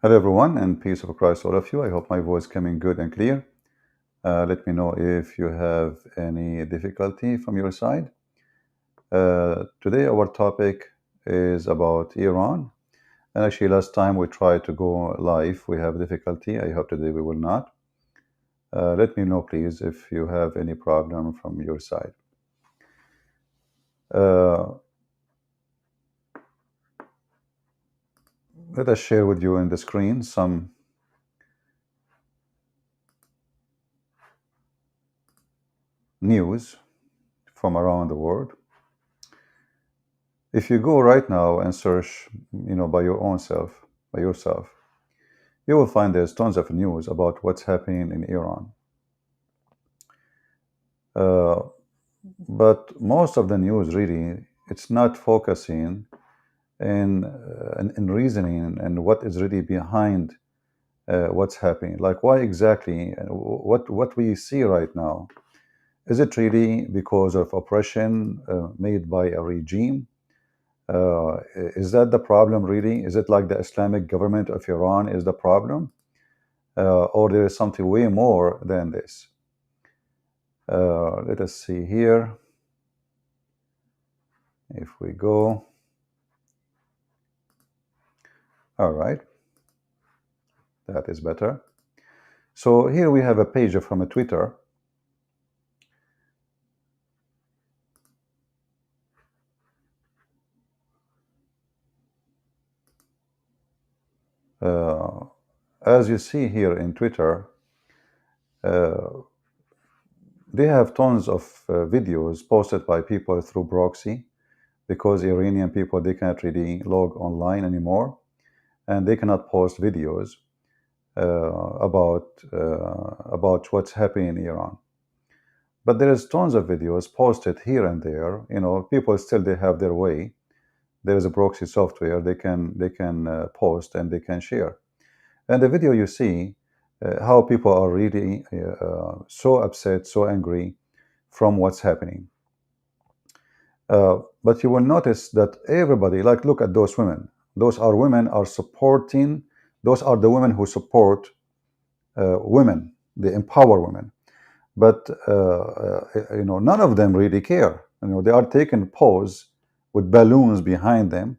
Hello everyone, and peace of Christ all of you. I hope my voice coming good and clear. Let me know if you have any difficulty from your side. Today our topic is about Iran. And actually last time we tried to go live, we have difficulty. I hope today we will not. Let me know please if you have any problem from your side. Let us share with you in the screen some news from around the world. If you go right now and search, by your own self, by yourself, you will find there's tons of news about what's happening in Iran. But most of the news really, it's not focusing in reasoning and what is really behind what's happening. Like why exactly, what we see right now, is it really because of oppression made by a regime? Is that the problem really? Is it like the Islamic government of Iran is the problem? Or there is something way more than this? Let us see here. If we go, all right, that is better. So here we have a page from a Twitter. As you see here in Twitter, they have tons of videos posted by people through proxy, because Iranian people, they can't really log online anymore, and they cannot post videos about what's happening in Iran. But there is tons of videos posted here and there. People still, they have their way. There is a proxy software they can post and they can share. And the video you see how people are really so upset, so angry from what's happening. But you will notice that everybody, like, look at those women. Those are women are supporting. Those are the women who support women. They empower women. But none of them really care. They are taking pose with balloons behind them,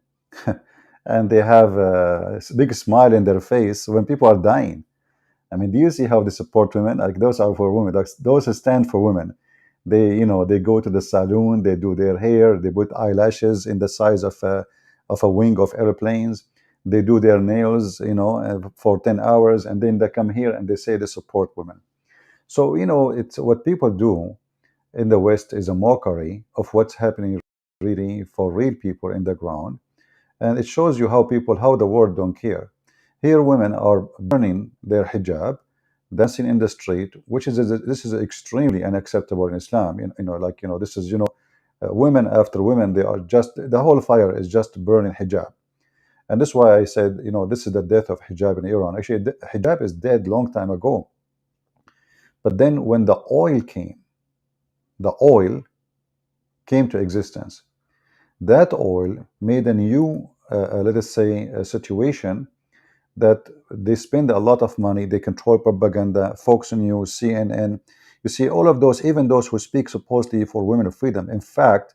and they have a big smile in their face when people are dying. I mean, do you see how they support women? Like, those are for women. Like, those who stand for women. They go to the saloon, they do their hair, they put eyelashes in the size of a wing of airplanes. They do their nails, for 10 hours, and then they come here and they say they support women. So, it's what people do in the West is a mockery of what's happening really for real people in the ground. And it shows you how the world don't care. Here, women are burning their hijab, dancing in the street, this is extremely unacceptable in Islam. This is, women after women, they are just, the whole fire is just burning hijab. And that's why I said, this is the death of hijab in Iran. Actually, hijab is dead long time ago. But then when the oil came to existence, that oil made a new, let us say, a situation that they spend a lot of money, they control propaganda, Fox News, CNN. You see, all of those, even those who speak supposedly for women of freedom, in fact,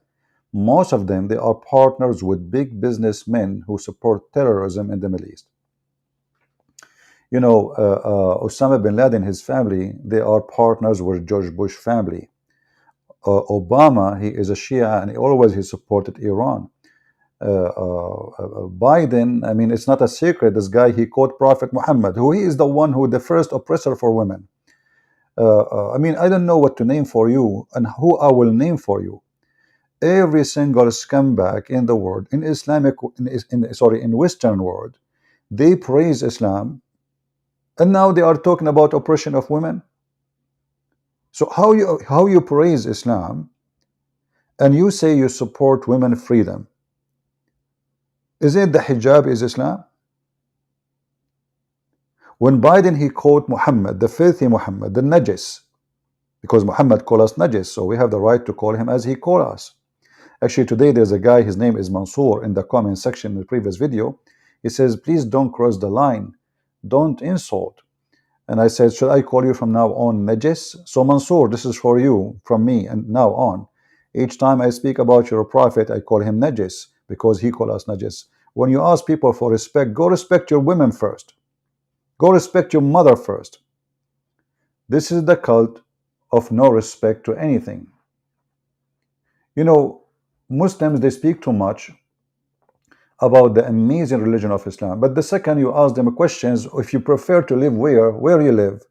most of them, they are partners with big businessmen who support terrorism in the Middle East. Osama bin Laden, his family, they are partners with George Bush family. Obama, he is a Shia, and he supported Iran. Biden, I mean, it's not a secret, this guy, he quote Prophet Muhammad, who he is the one who the first oppressor for women. I mean, I don't know what to name for you and who I will name for you. Every single scumbag in the world, in Islamic, in Western world, they praise Islam, and now they are talking about oppression of women. So how you praise Islam and you say you support women freedom? Is it the hijab is Islam? When Biden, he called Muhammad, the filthy Muhammad, the Najis, because Muhammad called us Najis, so we have the right to call him as he called us. Actually, today there's a guy, his name is Mansoor, in the comment section in the previous video. He says, please don't cross the line. don't insult. And I said, should I call you from now on Najis? So Mansoor, this is for you from me and now on. Each time I speak about your prophet, I call him Najis because he called us Najis. When you ask people for respect, go respect your women first. Go respect your mother first. This is the cult of no respect to anything. You know, Muslims, they speak too much about the amazing religion of Islam, but the second you ask them questions, if you prefer to live where you live,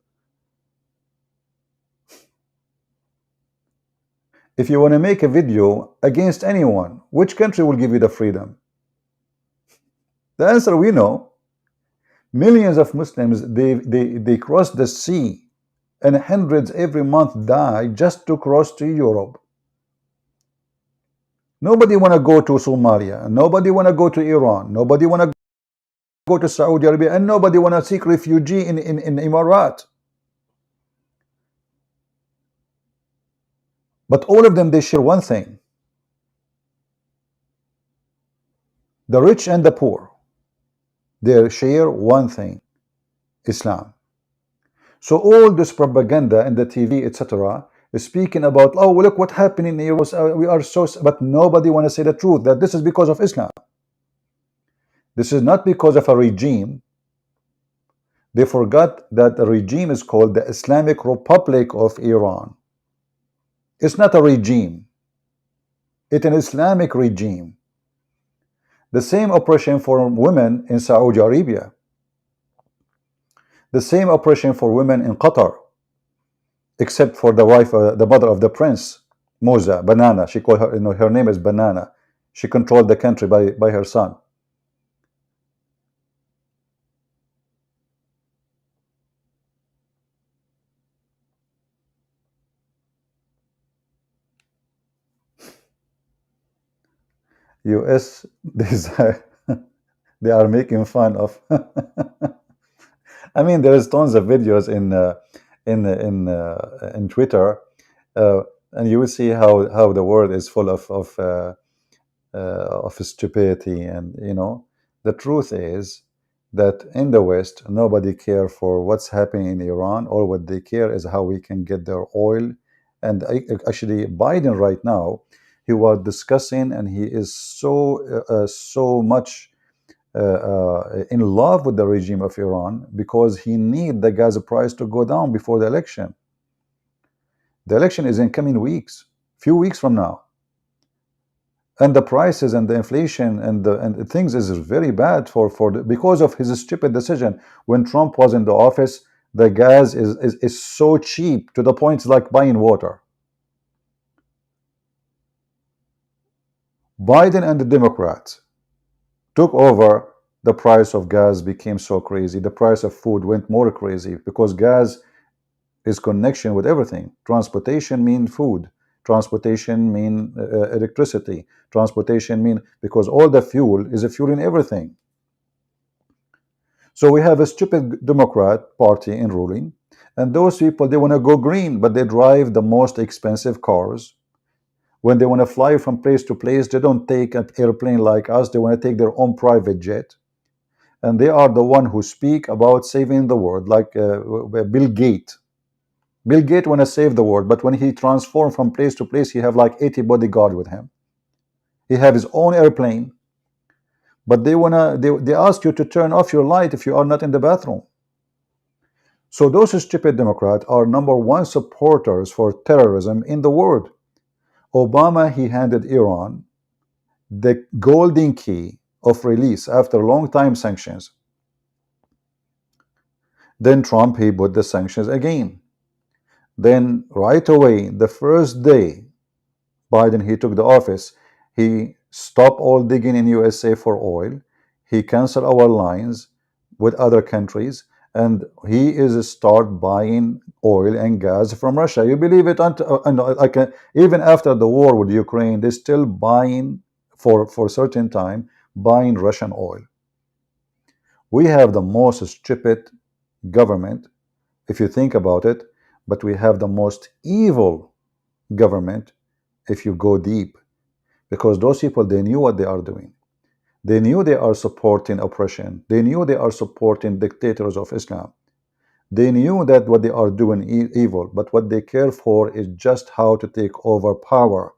if you want to make a video against anyone, which country will give you the freedom? The answer we know. Millions of Muslims, they cross the sea, and hundreds every month die just to cross to Europe. Nobody want to go to Somalia. Nobody want to go to Iran. Nobody want to go to Saudi Arabia, and nobody want to seek refugee in Emirat. But all of them, they share one thing. The rich and the poor, they share one thing: Islam. So all this propaganda in the TV, etc., is speaking about, oh, look what happened in Iran. We are so, but nobody want to say the truth that this is because of Islam. This is not because of a regime. They forgot that the regime is called the Islamic Republic of Iran. It's not a regime. It's an Islamic regime. The same oppression for women in Saudi Arabia. The same oppression for women in Qatar, except for the wife, the mother of the prince, Moza, Banana. She called her, her name is Banana. She controlled the country by her son. US, they are making fun of. I mean, there's tons of videos in Twitter, and you will see how the world is full of stupidity. And the truth is that in the West, nobody care for what's happening in Iran. All what they care is how we can get their oil. And actually, Biden right now, he was discussing, and he is so much in love with the regime of Iran because he need the gas price to go down before the election. The election is in coming weeks, few weeks from now, and the prices and the inflation and the things is very bad because of his stupid decision. When Trump was in the office, the gas is so cheap to the point it's like buying water. Biden and the Democrats took over, the price of gas became so crazy. The price of food went more crazy because gas is connection with everything. Transportation mean food. Transportation mean electricity. Transportation mean, because all the fuel is a fuel in everything. So we have a stupid Democrat party in ruling, and those people, they want to go green, but they drive the most expensive cars. When they want to fly from place to place, they don't take an airplane like us. They want to take their own private jet. And they are the one who speak about saving the world, like Bill Gates. Bill Gates want to save the world, but when he transformed from place to place, he have like 80 bodyguard with him. He have his own airplane, but they ask you to turn off your light if you are not in the bathroom. So those stupid Democrats are #1 supporters for terrorism in the world. Obama, he handed Iran the golden key of release after long time sanctions. Then Trump, he put the sanctions again. Then right away, the first day Biden, he took the office, he stopped all digging in USA for oil. He canceled our lines with other countries, and he is start buying oil and gas from Russia. You believe it? Even after the war with Ukraine, they're still buying for a certain time, buying Russian oil. We have the most stupid government, if you think about it, but we have the most evil government if you go deep, because those people, they knew what they are doing. They knew they are supporting oppression. They knew they are supporting dictators of Islam. They knew that what they are doing is evil, but what they care for is just how to take over power.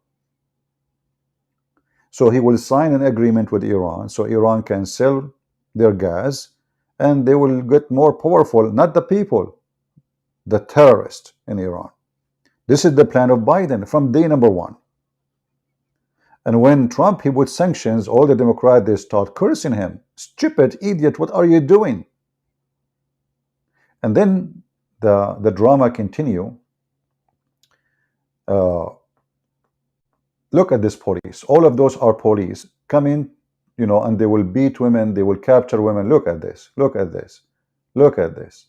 So he will sign an agreement with Iran so Iran can sell their gas and they will get more powerful, not the people, the terrorists in Iran. This is the plan of Biden from day number one. And when Trump, he put sanctions, all the Democrats, they start cursing him. Stupid idiot, what are you doing? And then the drama continue. Look at this police. All of those are police. Come in, you know, and they will beat women. They will capture women. Look at this. Look at this. Look at this.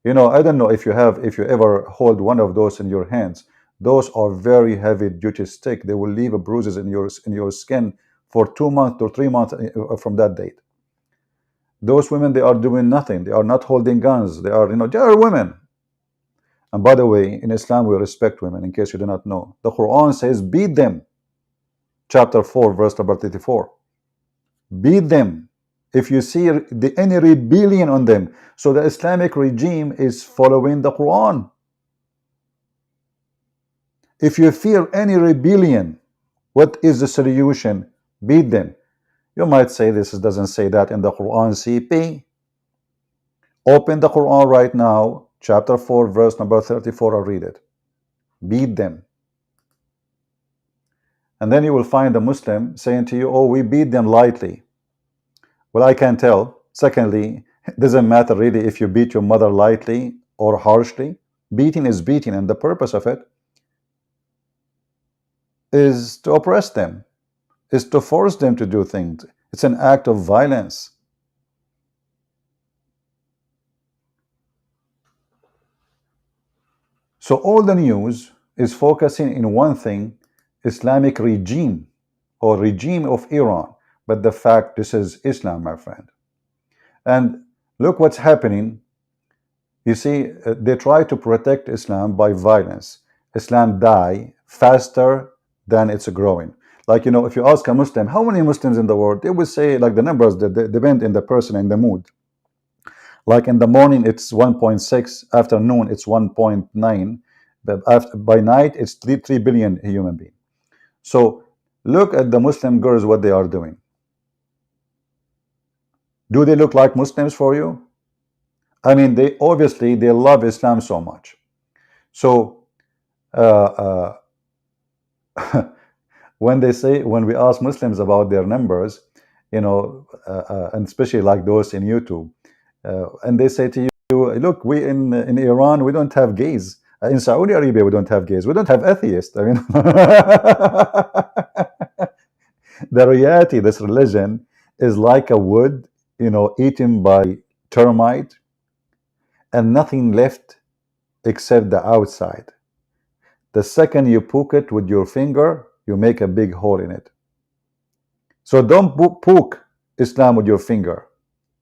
You know, I don't know if you ever hold one of those in your hands. Those are very heavy duty stick. They will leave bruises in your skin for 2 months or 3 months from that date. Those women, they are doing nothing. They are not holding guns. They are, you know, they are women. And by the way, in Islam, we respect women, in case you do not know. The Quran says, beat them. Chapter 4, verse number 34. Beat them if you see any rebellion on them. So the Islamic regime is following the Quran. If you fear any rebellion, what is the solution? Beat them. You might say this doesn't say that in the Quran. CP. Open the Quran right now, chapter 4, verse number 34, and read it. Beat them. And then you will find a Muslim saying to you, oh, we beat them lightly. Well, I can tell. Secondly, it doesn't matter really if you beat your mother lightly or harshly. Beating is beating, and the purpose of it is to oppress them, is to force them to do things. It's an act of violence. So all the news is focusing in one thing, Islamic regime or regime of Iran. But the fact, this is Islam, my friend. And look what's happening. You see, they try to protect Islam by violence. Islam die faster than it's growing. Like, you know, if you ask a Muslim, how many Muslims in the world? They will say, like, the numbers that depend in the person and the mood. Like in the morning, it's 1.6. Afternoon, it's 1.9. But by night, it's 3 billion human beings. So look at the Muslim girls, what they are doing. Do they look like Muslims for you? I mean, they obviously they love Islam so much. So when we ask Muslims about their numbers, you know, and especially like those in YouTube, and they say to you, look, we in Iran, we don't have gays. In Saudi Arabia, we don't have gays. We don't have atheists. I mean, the reality, this religion is like a wood, you know, eaten by termite, and nothing left except the outside. The second you poke it with your finger, you make a big hole in it. So don't poke Islam with your finger.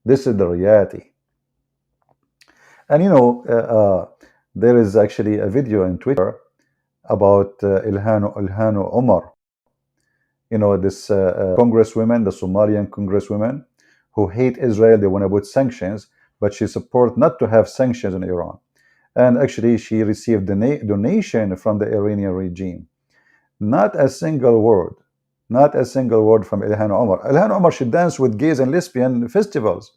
This is the reality. And you know, there is actually a video on Twitter about Ilhan Omar. You know, this congresswoman, the Somalian congresswoman, who hate Israel. They want to put sanctions, but she supports not to have sanctions in Iran. And actually, she received a donation from the Iranian regime. Not a single word from Ilhan Omar. Ilhan Omar should dance with gays and lesbian festivals.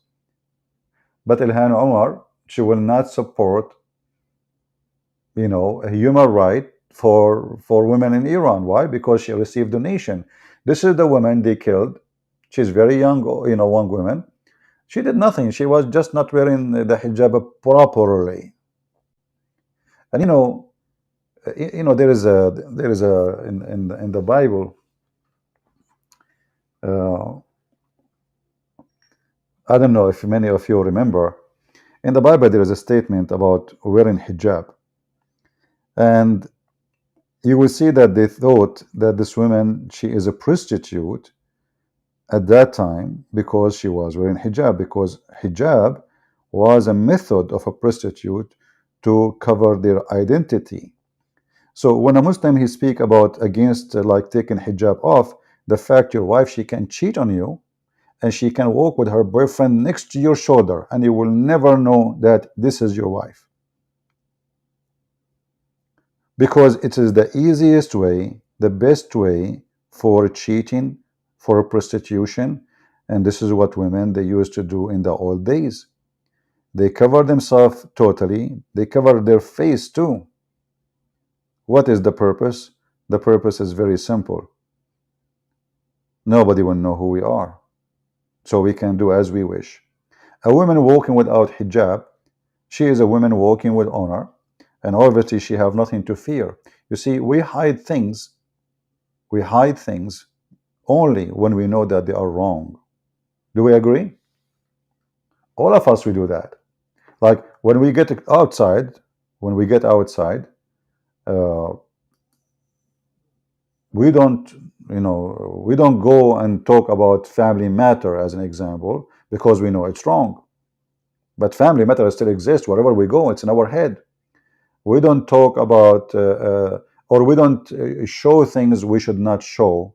But Ilhan Omar, she will not support, you know, a human right for women in Iran. Why? Because she received donation. This is the woman they killed. She's very young, you know, one woman. She did nothing. She was just not wearing the hijab properly. And you know, there is a in the Bible. I don't know if many of you remember. In the Bible, there is a statement about wearing hijab, and you will see that they thought that this woman, she is a prostitute at that time because she was wearing hijab, because hijab was a method of a prostitute to cover their identity. So when a Muslim, he speak about against like taking hijab off, the fact your wife, she can cheat on you, and she can walk with her boyfriend next to your shoulder, and you will never know that this is your wife, because it is the easiest way, the best way for cheating, for prostitution. And this is what women they used to do in the old days. They cover themselves totally, they cover their face too. What is the purpose? The purpose is very simple. Nobody will know who we are, so we can do as we wish. A woman walking without hijab, she is a woman walking with honor, and obviously she have nothing to fear. You see, we hide things only when we know that they are wrong. Do we agree? All of us, we do that. Like when we get outside, uh, we don't, we don't go and talk about family matter as an example, because we know it's wrong. But family matter still exists wherever we go. It's in our head. We don't talk about or we don't show things we should not show.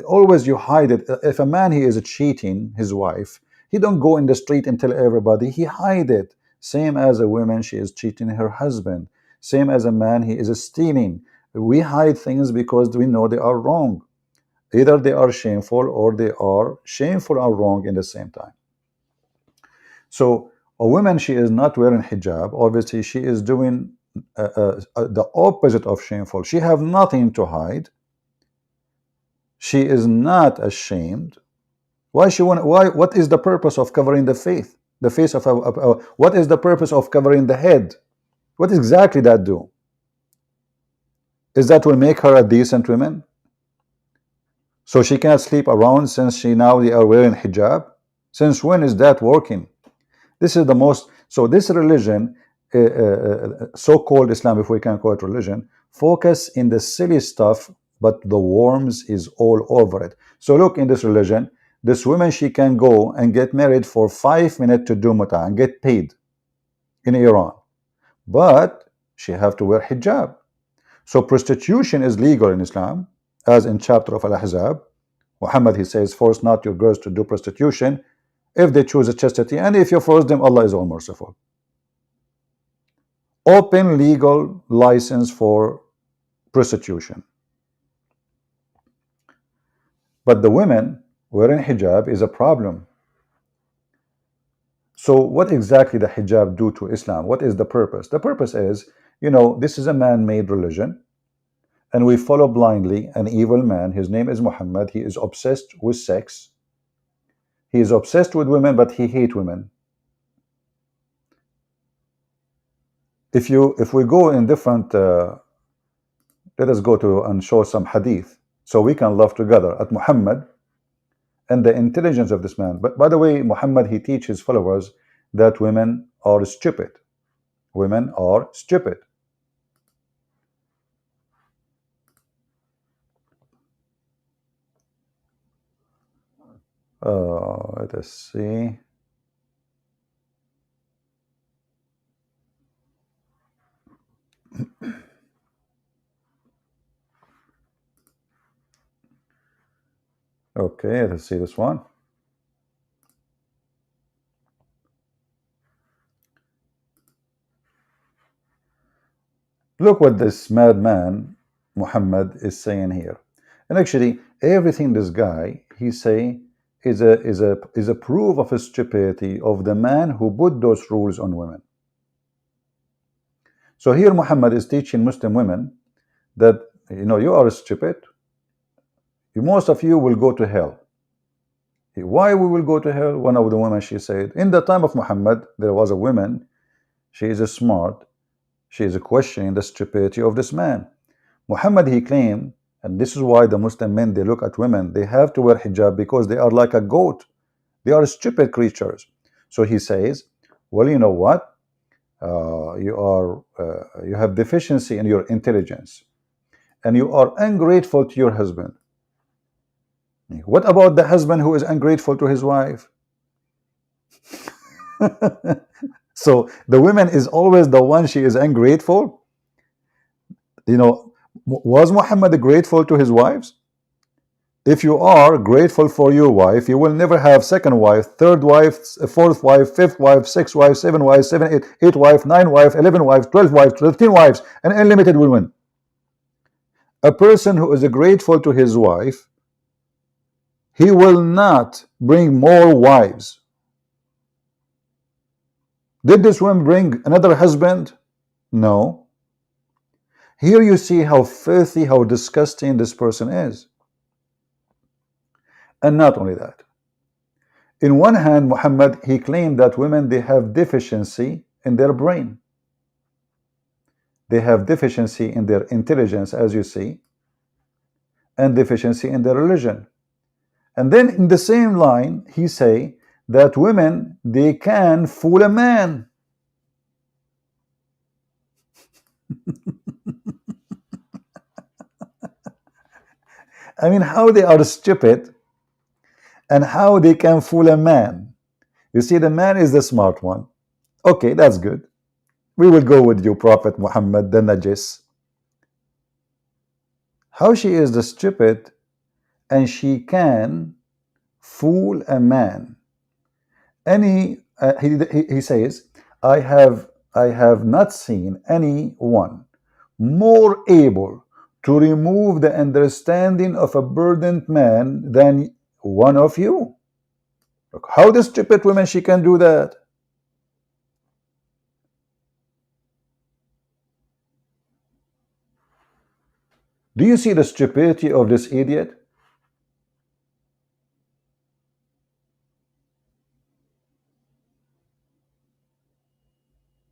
Always you hide it. If a man, he is cheating his wife, he don't go in the street and tell everybody. He hide it. Same as a woman, she is cheating her husband. Same as a man, he is stealing. We hide things because we know they are wrong. Either they are shameful, or they are shameful and wrong in the same time. So a woman, she is not wearing hijab. Obviously, she is doing the opposite of shameful. She have nothing to hide. She is not ashamed. Why she want? Why? What is the purpose of covering the face? The face of what is the purpose of covering the head? What exactly that do? Is that will make her a decent woman? So she cannot sleep around since she now they are wearing hijab? Since when is that working? This is the most. So this religion, so-called Islam, if we can call it religion, focus in the silly stuff, but the worms is all over it. So look, in this religion, this woman, she can go and get married for 5 minutes to do muta and get paid in Iran, but she have to wear hijab. So prostitution is legal in Islam, as in chapter of Al-Ahzab. Muhammad, he says, force not your girls to do prostitution if they choose a chastity, and if you force them, Allah is all merciful. Open legal license for prostitution. But the women wearing hijab is a problem. So what exactly the hijab do to Islam? What is the purpose? The purpose is, this is a man-made religion, and we follow blindly an evil man. His name is Muhammad. He is obsessed with sex. He is obsessed with women, but he hates women. If we go in different, let us go to and show some hadith, so we can love together at Muhammad and the intelligence of this man. But by the way, Muhammad, he teaches his followers that women are stupid. Women are stupid. Let us see. Okay, let's see this one. Look what this madman Muhammad is saying here. And actually, everything this guy he say is a proof of his stupidity of the man who put those rules on women. So here Muhammad is teaching Muslim women that you are stupid. Most of you will go to hell. Why we will go to hell? One of the women, she said, in the time of Muhammad, there was a woman. She is smart. She is questioning the stupidity of this man. Muhammad, he claimed, and this is why the Muslim men, they look at women, they have to wear hijab because they are like a goat. They are stupid creatures. So he says, well, you know what? You have deficiency in your intelligence, and you are ungrateful to your husband. What about the husband who is ungrateful to his wife? So the woman is always the one, she is ungrateful. Was Muhammad grateful to his wives? If you are grateful for your wife, you will never have second wife, third wife, fourth wife, fifth wife, sixth wife, seven wives, eight wife, nine wife, 11 wives, 12 wives, 13 wives, and unlimited women. A person who is grateful to his wife, he will not bring more wives. Did this woman bring another husband? No. Here you see how filthy, how disgusting this person is. And not only that. In one hand, Muhammad, he claimed that women, they have deficiency in their brain. They have deficiency in their intelligence, as you see, and deficiency in their religion. And then in the same line, he say that women, they can fool a man. I mean, how they are stupid and how they can fool a man. You see, the man is the smart one. Okay, that's good. We will go with you, Prophet Muhammad, the Najis. How she is the stupid and she can fool a man. He says, I have not seen anyone more able to remove the understanding of a burdened man than one of you. Look, how the stupid woman she can do that? Do you see the stupidity of this idiot?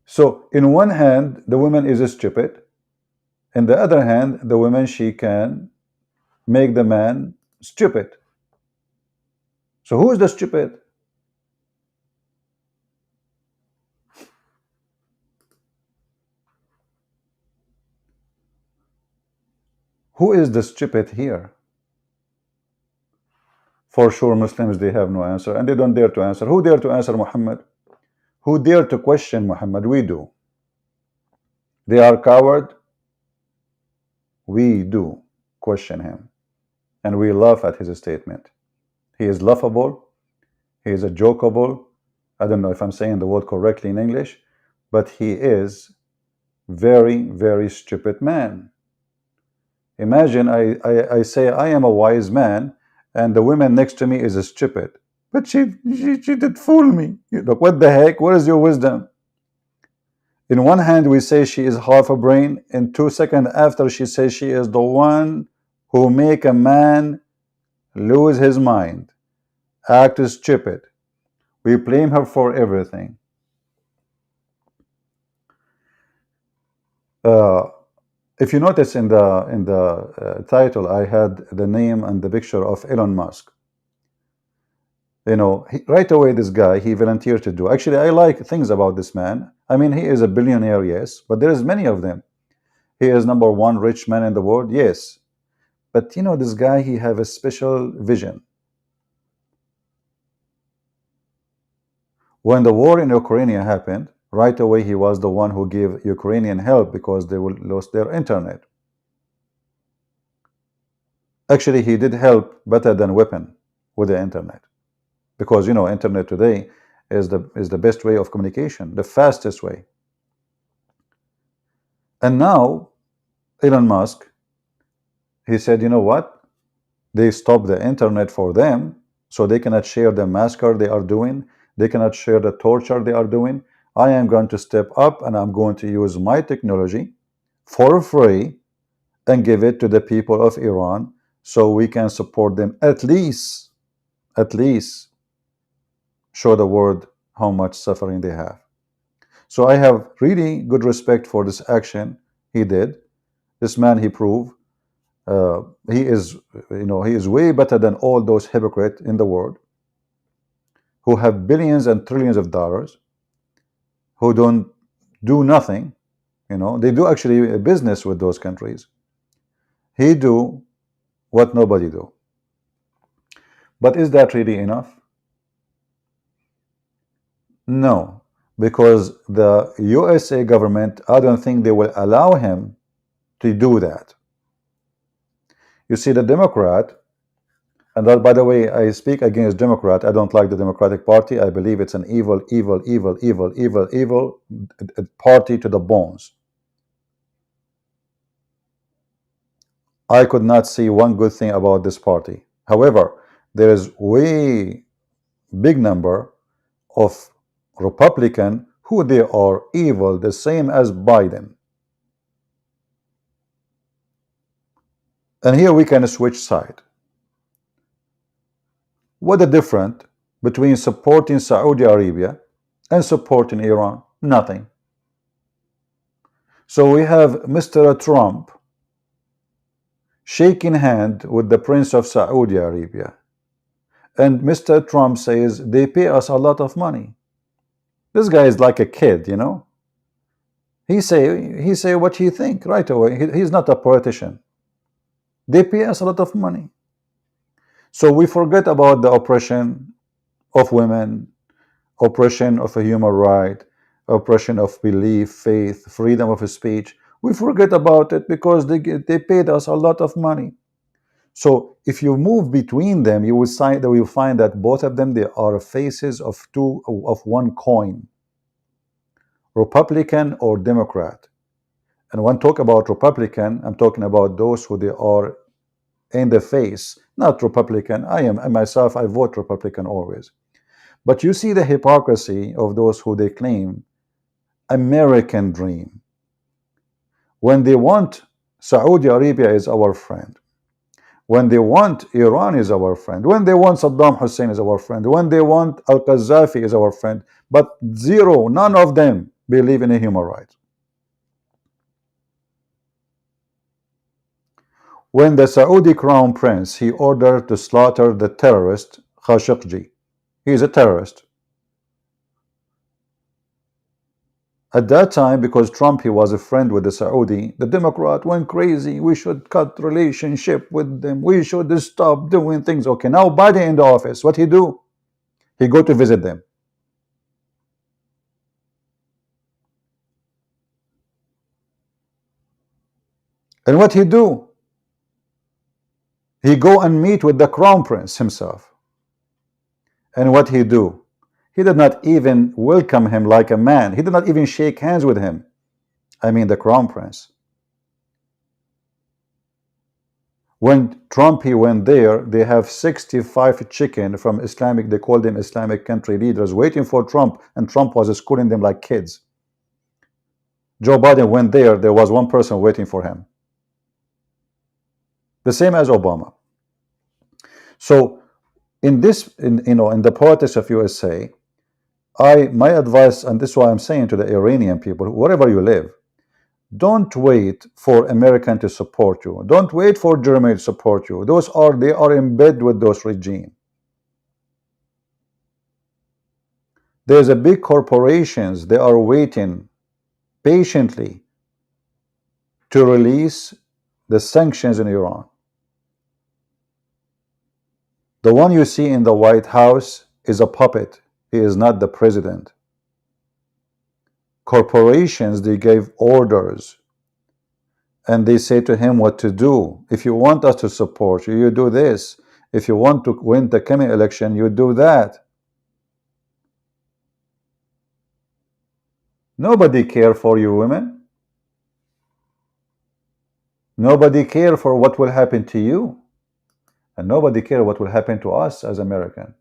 So in one hand, the woman is stupid. In the other hand, the woman, she can make the man stupid. So who is the stupid? Who is the stupid here? For sure, Muslims, they have no answer, and they don't dare to answer. Who dare to answer Muhammad? Who dare to question Muhammad? We do. They are coward. We do question him, and we laugh at his statement. He is laughable. He is a jokeable. I don't know if I'm saying the word correctly in English, but he is very, very stupid man. Imagine I say I am a wise man, and the woman next to me is a stupid. But she did fool me. Look, what the heck? Where is your wisdom? In one hand, we say she is half a brain. In 2 seconds after, she says she is the one who make a man lose his mind, act stupid. We blame her for everything. If you notice in the title, I had the name and the picture of Elon Musk. You know, right away, this guy, he volunteered to do. Actually, I like things about this man. I mean, he is a billionaire, yes, but there is many of them. He is #1 rich man in the world, yes. But you know, this guy, he have a special vision. When the war in Ukraine happened, right away, he was the one who gave Ukrainian help because they lost their internet. Actually, he did help better than weapon with the internet. Because, you know, internet today is the best way of communication, the fastest way. And now, Elon Musk, he said, you know what? They stopped the internet for them, so they cannot share the massacre they are doing. They cannot share the torture they are doing. I am going to step up and I'm going to use my technology for free and give it to the people of Iran so we can support them, at least show the world how much suffering they have. So I have really good respect for this action he did. This man, he proved he is, you know, he is way better than all those hypocrites in the world who have billions and trillions of dollars, who don't do nothing. You know, they do actually a business with those countries. He do what nobody do. But is that really enough? No, because the USA government, I don't think they will allow him to do that. You see, the Democrat, And that, by the way, I speak against Democrat. I don't like the Democratic Party. I believe it's an evil, evil, evil, evil, evil, evil party to the bones. I could not see one good thing about this party. However, there is way big number of Republican who they are evil, the same as Biden. And here we can switch side. What the difference between supporting Saudi Arabia and supporting Iran? Nothing. So we have Mr. Trump shaking hand with the Prince of Saudi Arabia. And Mr. Trump says they pay us a lot of money. This guy is like a kid, you know. He say what he think right away. He's not a politician. They pay us a lot of money. So we forget about the oppression of women, oppression of a human right, oppression of belief, faith, freedom of speech. We forget about it because they paid us a lot of money. So if you move between them, you will find that both of them, they are faces of one coin, Republican or Democrat. And when I talk about Republican, I'm talking about those who they are in the face, not Republican. I myself, I vote Republican always. But you see the hypocrisy of those who they claim American dream. When they want Saudi Arabia is our friend. When they want Iran is our friend. When they want Saddam Hussein is our friend. When they want Al-Qaddafi is our friend. But zero, none of them believe in a human right. When the Saudi crown prince, he ordered to slaughter the terrorist Khashoggi. He is a terrorist. At that time, because Trump, he was a friend with the Saudi, the Democrat went crazy. We should cut relationship with them. We should stop doing things. Okay, now Biden in the office, what he do? He go to visit them. And what he do? He go and meet with the crown prince himself. And what he do? He did not even welcome him like a man. He did not even shake hands with him. I mean the crown prince. When Trump he went there, they have 65 chicken from Islamic, they call them Islamic country leaders, waiting for Trump, and Trump was schooling them like kids. Joe Biden went there, there was one person waiting for him. The same as Obama. So in this, in the politics of USA, my advice, and this is why I'm saying to the Iranian people, wherever you live, don't wait for American to support you. Don't wait for Germany to support you. They are in bed with those regimes. There's a big corporations, they are waiting patiently to release the sanctions in Iran. The one you see in the White House is a puppet. He is not the president. Corporations, they gave orders and they say to him what to do. If you want us to support you, you do this. If you want to win the coming election, you do that. Nobody care for you women. Nobody care for what will happen to you. And nobody care what will happen to us as American.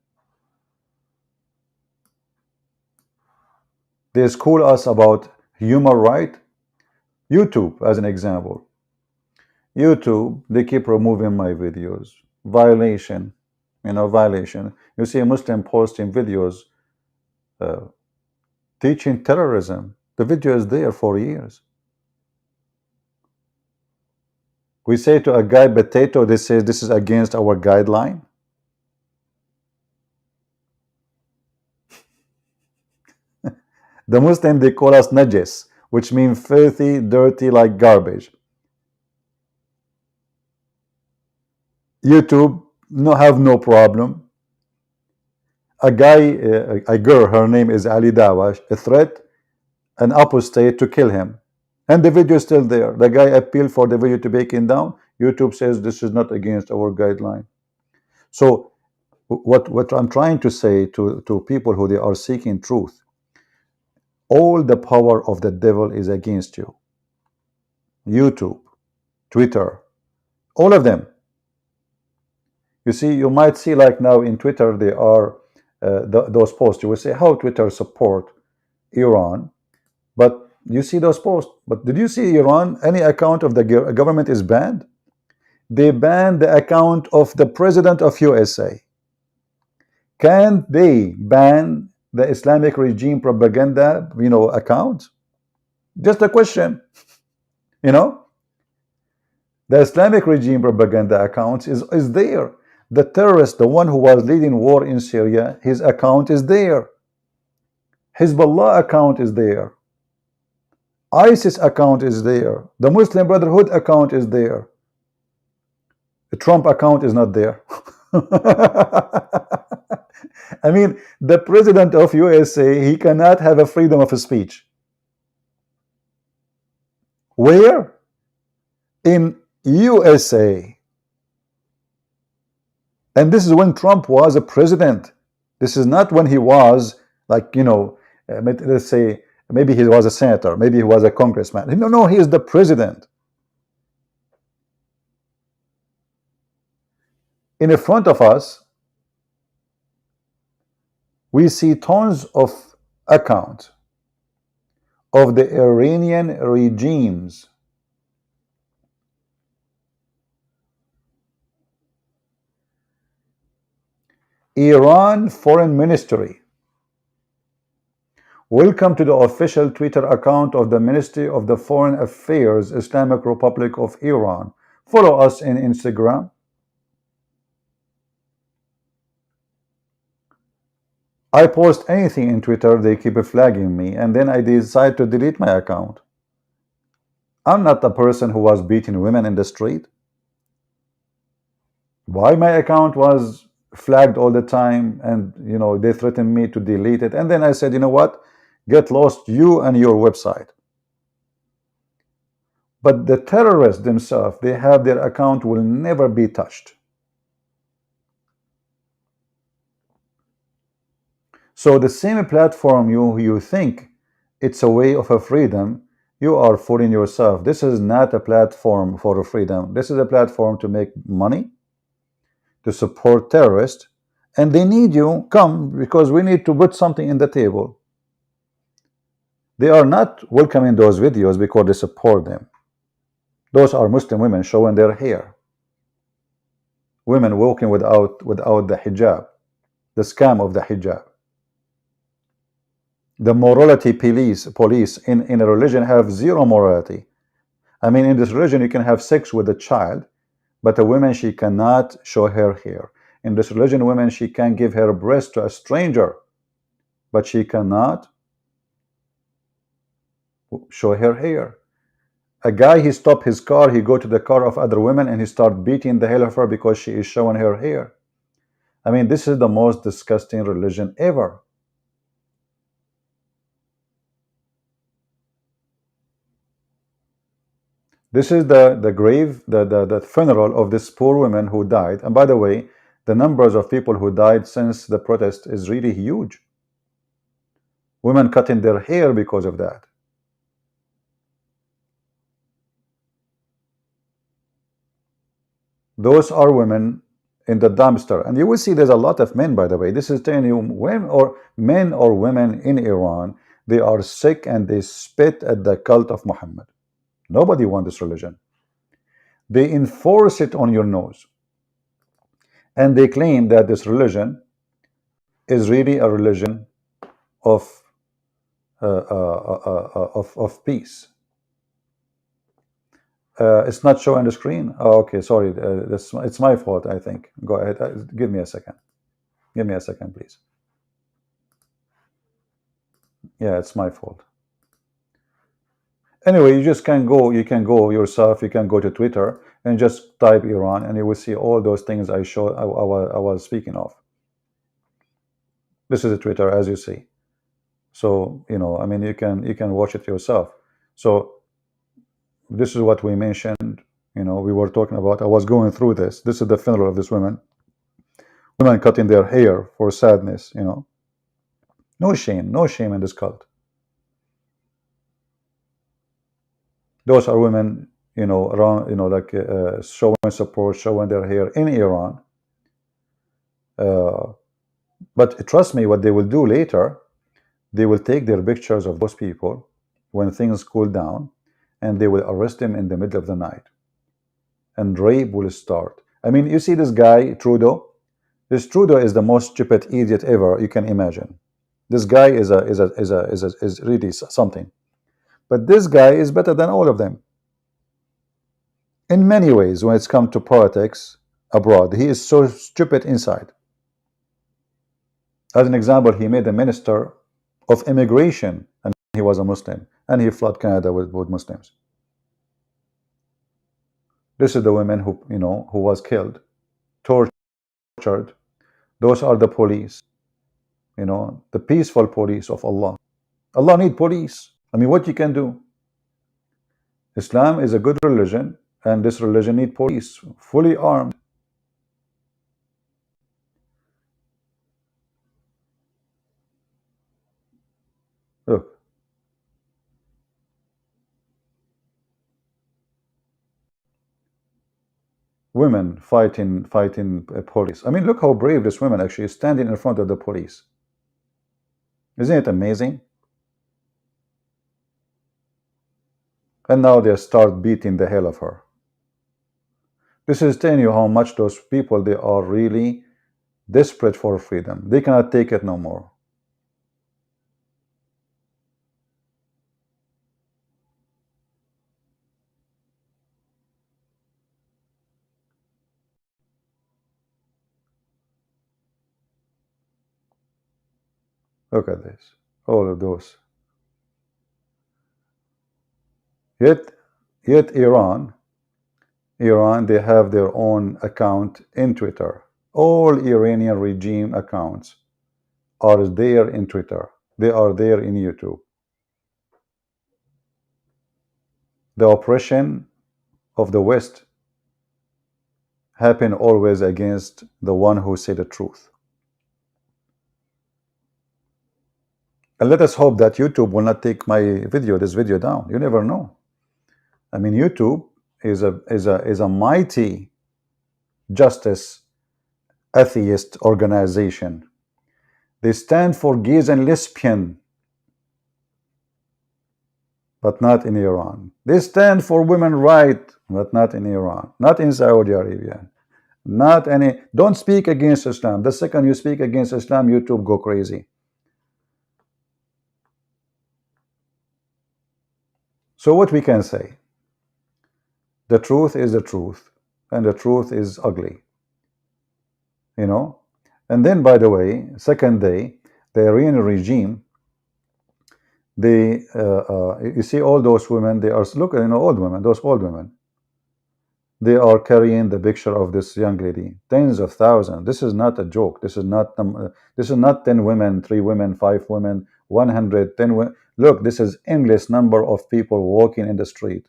They school us about human right. YouTube, as an example. YouTube, they keep removing my videos. Violation, violation. You see a Muslim posting videos teaching terrorism. The video is there for years. We say to a guy potato, they say this is against our guideline. The Muslim, they call us najis, which means filthy, dirty, like garbage. YouTube have no problem. A girl, her name is Ali Dawa, a threat an apostate to kill him. And the video is still there. The guy appealed for the video to be taken down. YouTube says this is not against our guideline. So what I'm trying to say to people who they are seeking truth, all the power of the devil is against you. YouTube, Twitter, all of them. You see, you might see like now in Twitter they are those posts. You will say how Twitter support Iran, but you see those posts. But did you see Iran? Any account of the government is banned. They banned the account of the president of USA. Can they ban the Islamic regime propaganda, account? Just a question. You know, the Islamic regime propaganda accounts is there. The terrorist, the one who was leading war in Syria, his account is there. Hezbollah account is there. ISIS account is there. The Muslim Brotherhood account is there. The Trump account is not there. I mean, the president of USA, he cannot have a freedom of speech. Where? In USA. And this is when Trump was a president. This is not when he was like, let's say, maybe he was a senator, maybe he was a congressman. No, he is the president. In front of us, we see tons of accounts of the Iranian regimes. Iran Foreign Ministry. Welcome to the official Twitter account of the Ministry of the Foreign Affairs, Islamic Republic of Iran. Follow us in Instagram. I post anything in Twitter, they keep flagging me, and then I decide to delete my account. I'm not the person who was beating women in the street. Why my account was flagged all the time, and they threatened me to delete it, and then I said, you know what, get lost, you and your website. But the terrorists themselves, they have their account will never be touched. So the same platform you think it's a way of a freedom, you are fooling yourself. This is not a platform for freedom. This is a platform to make money, to support terrorists, and they need you. Come, because we need to put something in the table. They are not welcoming those videos because they support them. Those are Muslim women showing their hair, women walking without the hijab, the scam of the hijab. The morality police in a religion have zero morality. I mean, in this religion you can have sex with a child, but a woman, she cannot show her hair. In this religion, women, she can give her breast to a stranger, but she cannot show her hair. A guy, he stopped his car, he go to the car of other women and he start beating the hell of her because she is showing her hair. I mean, this is the most disgusting religion ever. This is the grave, the funeral of this poor woman who died. And by the way, the numbers of people who died since the protest is really huge. Women cutting their hair because of that. Those are women in the dumpster. And you will see there's a lot of men, by the way. This is telling you men or women in Iran, they are sick and they spit at the cult of Muhammad. Nobody wants this religion. They enforce it on your nose. And they claim that this religion is really a religion of peace. It's not showing the screen. Oh, okay, sorry. It's my fault, I think. Go ahead. Give me a second. Give me a second, please. Yeah, it's my fault. Anyway, you can go yourself. You can go to Twitter and just type Iran, and you will see all those things I was speaking of. This is a Twitter, as you see. So I mean, you can watch it yourself. So this is what we mentioned. We were talking about. I was going through this. This is the funeral of this woman. Women cutting their hair for sadness, No shame, no shame in this cult. Those are women, around, like showing support, showing their hair in Iran. But trust me, what they will do later, they will take their pictures of those people when things cool down, and they will arrest them in the middle of the night, and rape will start. I mean, you see this guy Trudeau. This Trudeau is the most stupid idiot ever you can imagine. This guy is really something. But this guy is better than all of them in many ways when it's come to politics abroad. He is so stupid inside. As an example, he made a minister of immigration, and he was a Muslim, and he flooded Canada with Muslims. This is the women who was killed, tortured. Those are the police, the peaceful police of Allah. Allah need police. I mean, what you can do? Islam is a good religion, and this religion need police, fully armed. Look. Women fighting police. I mean, look how brave this woman actually is, standing in front of the police. Isn't it amazing? And now they start beating the hell of her. This is telling you how much those people, they are really desperate for freedom. They cannot take it no more. Look at this. All of those. Yet Iran, they have their own account in Twitter. All Iranian regime accounts are there in Twitter. They are there in YouTube. The oppression of the West happen always against the one who say the truth. And let us hope that YouTube will not take this video down. You never know. I mean, YouTube is a mighty justice atheist organization. They stand for gays and lesbian, but not in Iran. They stand for women rights, but not in Iran, not in Saudi Arabia, not any. Don't speak against Islam. The second you speak against Islam, YouTube go crazy. So what we can say? The truth is the truth, and the truth is ugly. And then, by the way, second day, the Iranian regime, they, you see all those women, they are, look, old women, those old women, they are carrying the picture of this young lady, tens of thousands. This is not a joke. This is not 10 women, 3 women, 5 women, 100, 10 women. Look, this is endless number of people walking in the street,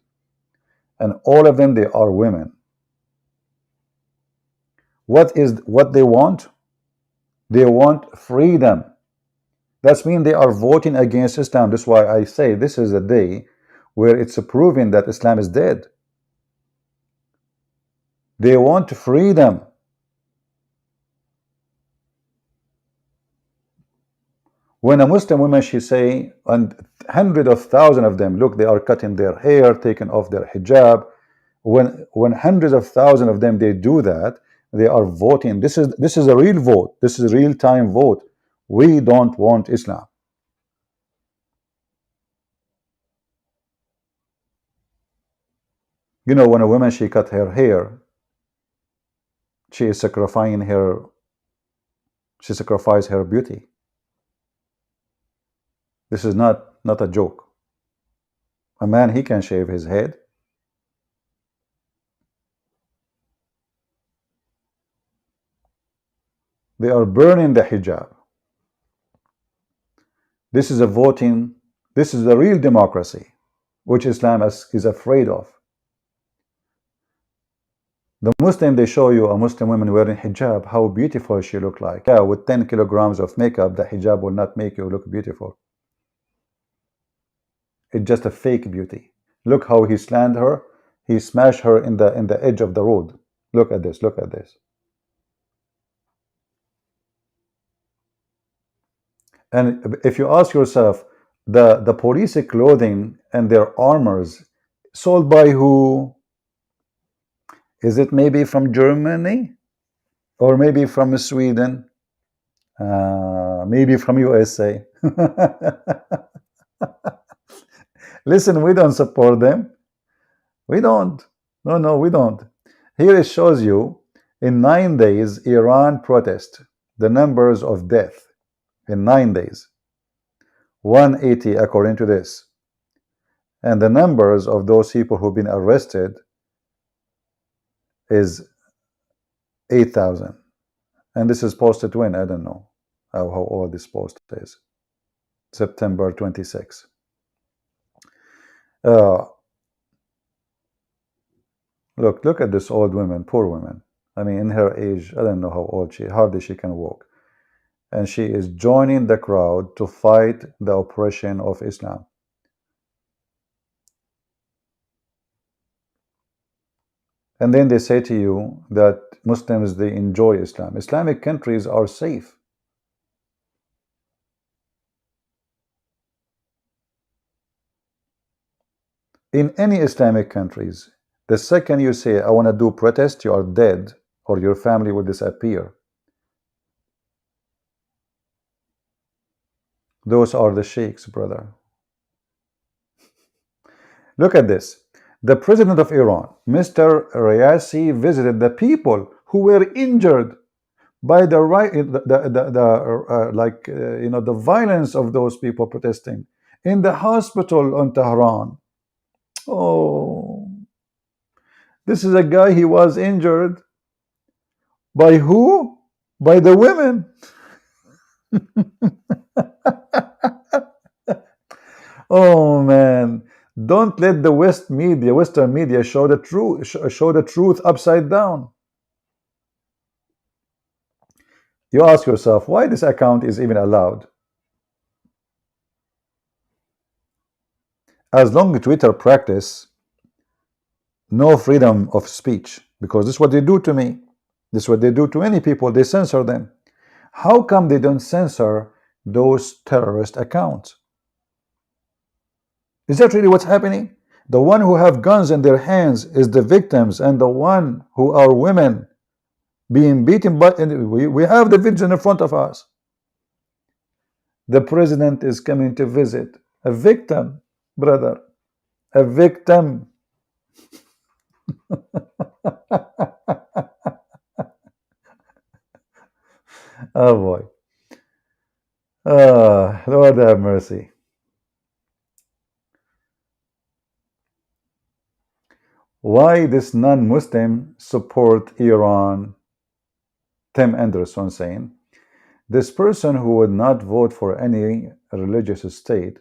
and all of them, they are women. What they want? They want freedom. That means they are voting against Islam. That's why I say this is a day where it's proven that Islam is dead. They want freedom. When a Muslim woman, she say, and hundreds of thousands of them, look, they are cutting their hair, taking off their hijab. When hundreds of thousands of them, they do that, they are voting. This is a real vote. This is a real-time vote. We don't want Islam. When a woman, she cut her hair, she is sacrificing her beauty. This is not a joke. A man, he can shave his head. They are burning the hijab. This is a voting. This is the real democracy, which Islam is afraid of. The Muslim, they show you a Muslim woman wearing hijab, how beautiful she looked like. Yeah, with 10 kilograms of makeup, the hijab will not make you look beautiful. It's just a fake beauty. Look how he slammed her. He smashed her in the edge of the road. Look at this. Look at this. And if you ask yourself, the police clothing and their armors sold by who? Is it maybe from Germany? Or maybe from Sweden? Maybe from USA? Listen, we don't support them. We don't. No, no, we don't. Here it shows you, in 9 days, Iran protest, the numbers of death in 9 days. 180 according to this. And the numbers of those people who've been arrested is 8,000. And this is posted when? I don't know how old this post is. September 26. Look at this old woman, poor woman. I mean, in her age, I don't know how old she is, hardly she can walk. And she is joining the crowd to fight the oppression of Islam. And then they say to you that Muslims, they enjoy Islam. Islamic countries are safe. In any Islamic countries, the second you say, I want to do protest, you are dead, or your family will disappear. Those are the sheikhs, brother. Look at this. The president of Iran, Mr. Rayasi, visited the people who were injured by the the violence of those people protesting in the hospital in Tehran. Oh, this is a guy, he was injured by who? By the women. Oh man, don't let the Western media show the truth upside down. You ask yourself why this account is even allowed. As long as Twitter practice no freedom of speech, because this is what they do to me. This is what they do to any people. They censor them. How come they don't censor those terrorist accounts? Is that really what's happening? The one who have guns in their hands is the victims, and the one who are women being beaten by, we have the videos in front of us. The president is coming to visit a victim, brother, a victim. Oh boy. Lord have mercy. Why this non-Muslim support Iran? Tim Anderson saying, this person who would not vote for any religious state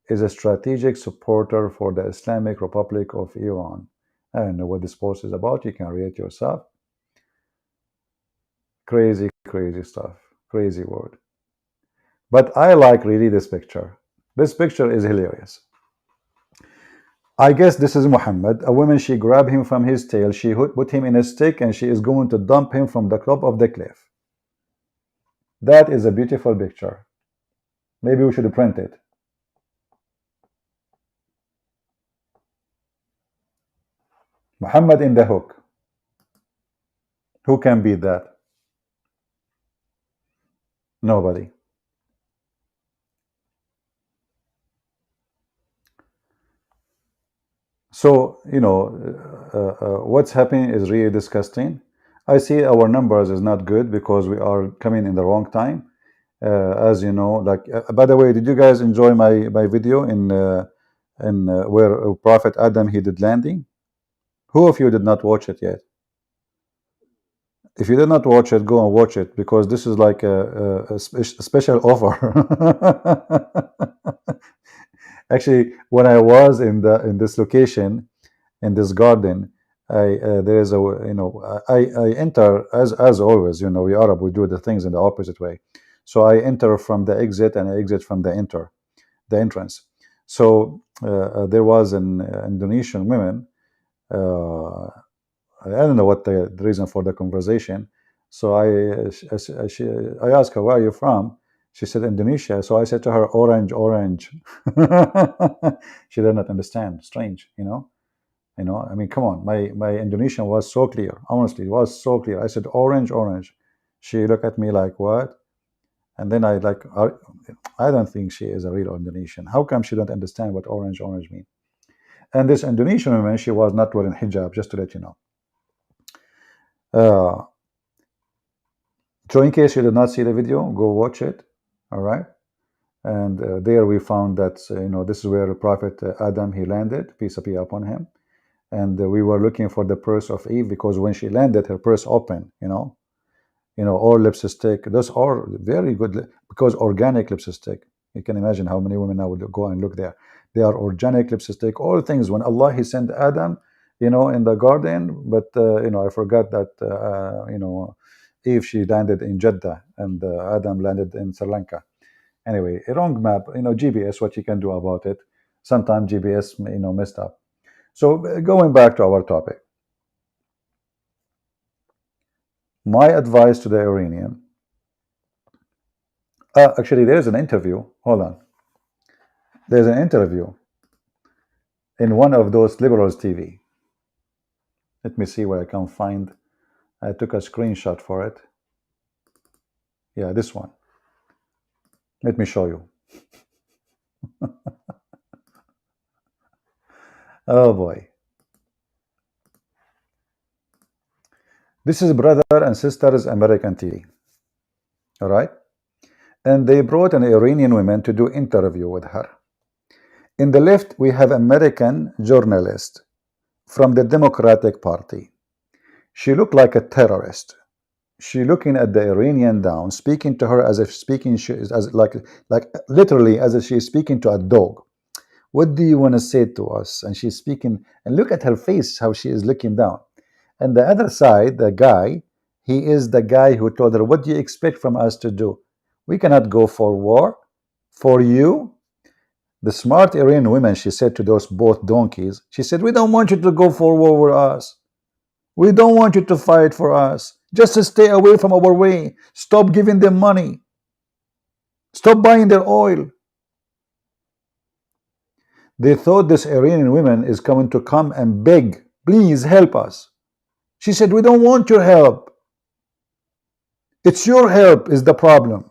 is a strategic supporter for the Islamic Republic of Iran. I don't know what this post is about. You can read it yourself. Crazy, crazy stuff. Crazy word. But I like really this picture. This picture is hilarious. I guess this is Muhammad. A woman, she grabbed him from his tail. She put him in a stick and she is going to dump him from the top of the cliff. That is a beautiful picture. Maybe we should print it. Muhammad in the hook. Who can beat that? Nobody. So, you know, what's happening is really disgusting. I see our numbers is not good because we are coming in the wrong time. As you know, like, by the way, did you guys enjoy my video in where Prophet Adam, he did landing? Who of you did not watch it yet? If you did not watch it, go and watch it, because this is like a special offer. Actually, when I was in this location, in this garden, there is a, I enter, as always, we Arab, we do the things in the opposite way. So I enter from the exit and I exit from the entrance. So there was an Indonesian woman. I don't know what the reason for the conversation. So I asked her, where are you from? She said, Indonesia. So I said to her, orange, orange. She did not understand. Strange, I mean, come on. My Indonesian was so clear. Honestly, it was so clear. I said, orange, orange. She looked at me like, what? And then I don't think she is a real Indonesian. How come she don't understand what orange, orange mean? And this Indonesian woman, she was not wearing hijab, just to let you know. So in case you did not see the video, go watch it. All right. And there we found that, this is where Prophet Adam, he landed, peace be upon him. And we were looking for the purse of Eve, because when she landed, her purse opened, or lipstick. Those are very good, because organic lipstick. You can imagine how many women now would go and look there. They are organic lipstick, all things. When Allah, he sent Adam, in the garden, but, I forgot that, Eve, she landed in Jeddah, and Adam landed in Sri Lanka. Anyway, a wrong map, GPS, what you can do about it. Sometimes GPS, messed up. So going back to our topic, my advice to the Iranian, actually there's an interview, hold on. There's an interview in one of those liberals TV. Let me see where I can find. I took a screenshot for it. Yeah, this one. Let me show you. Oh boy. This is Brother and Sisters American TV. All right. And they brought an Iranian woman to do interview with her. In the left, we have American journalist from the Democratic Party. She looked like a terrorist. She looking at the Iranian down, speaking to her as if speaking, like literally as if she's speaking to a dog. What do you want to say to us? And she's speaking, and look at her face, how she is looking down. And the other side, the guy, he is the guy who told her, what do you expect from us to do? We cannot go for war for you. The smart Iranian women, she said to those both donkeys, she said, we don't want you to go for war with us. We don't want you to fight for us. Just to stay away from our way. Stop giving them money. Stop buying their oil. They thought this Iranian woman is coming to come and beg, please help us. She said, we don't want your help. It's your help is the problem.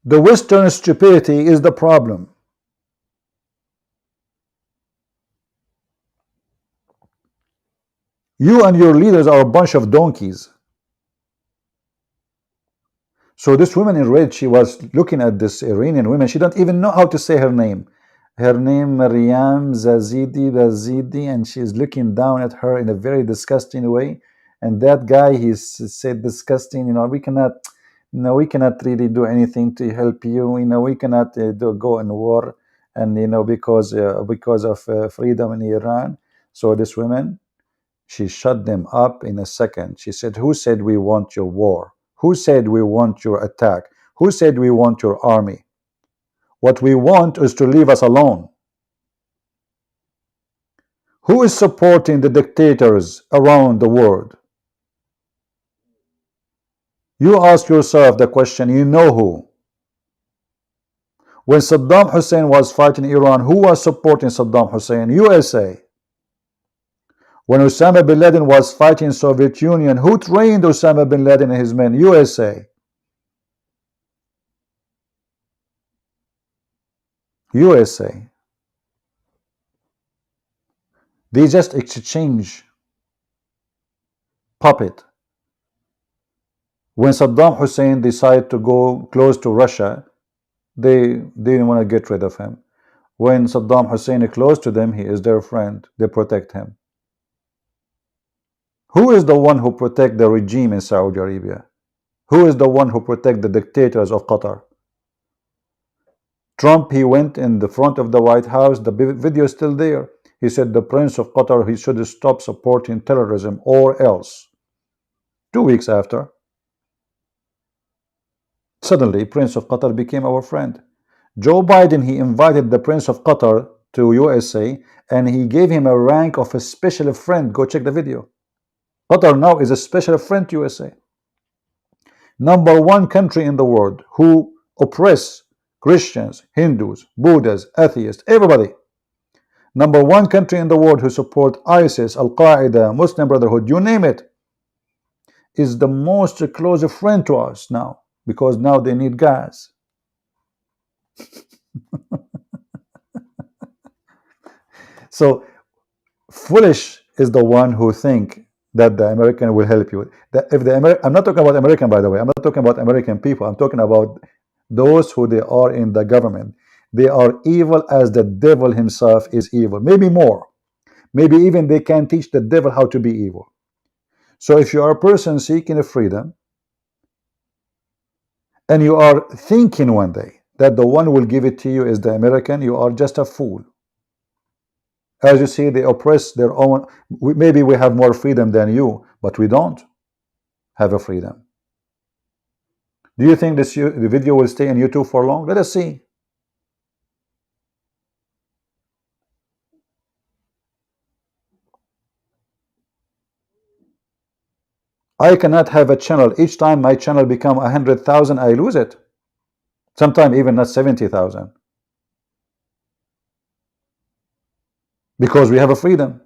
The Western stupidity is the problem. You and your leaders are a bunch of donkeys. So this woman in red, she was looking at this Iranian woman. She don't even know how to say her name. Her name, Maryam Bazidi, and she's looking down at her in a very disgusting way. And that guy, he said disgusting, we cannot really do anything to help you. We cannot go in war, and because of freedom in Iran. So this woman, she shut them up in a second. She said, who said we want your war? Who said we want your attack? Who said we want your army? What we want is to leave us alone. Who is supporting the dictators around the world? You ask yourself the question, you know who. When Saddam Hussein was fighting Iran, who was supporting Saddam Hussein? USA. When Osama bin Laden was fighting Soviet Union, who trained Osama bin Laden and his men? USA. USA. They just exchange puppet. When Saddam Hussein decided to go close to Russia, they didn't want to get rid of him. When Saddam Hussein is close to them, he is their friend. They protect him. Who is the one who protect the regime in Saudi Arabia? Who is the one who protect the dictators of Qatar? Trump, he went in the front of the White House. The video is still there. He said the Prince of Qatar, he should stop supporting terrorism or else. 2 weeks after, suddenly Prince of Qatar became our friend. Joe Biden, he invited the Prince of Qatar to USA and he gave him a rank of a special friend. Go check the video. Qatar now is a special friend to USA. #1 country in the world who oppress Christians, Hindus, Buddhists, atheists, everybody. #1 country in the world who support ISIS, Al-Qaeda, Muslim Brotherhood, you name it, is the most close friend to us now, because now they need gas. So foolish is the one who think that the American will help you. I'm not talking about American, by the way. I'm not talking about American people. I'm talking about those who they are in the government. They are evil as the devil himself is evil. Maybe more. Maybe even they can teach the devil how to be evil. So if you are a person seeking a freedom and you are thinking one day that the one who will give it to you is the American, you are just a fool. As you see, they oppress their own. Maybe we have more freedom than you, but we don't have a freedom. Do you think the video will stay on YouTube for long? Let us see. I cannot have a channel. Each time my channel become 100,000, I lose it. Sometimes even not 70,000. Because we have a freedom.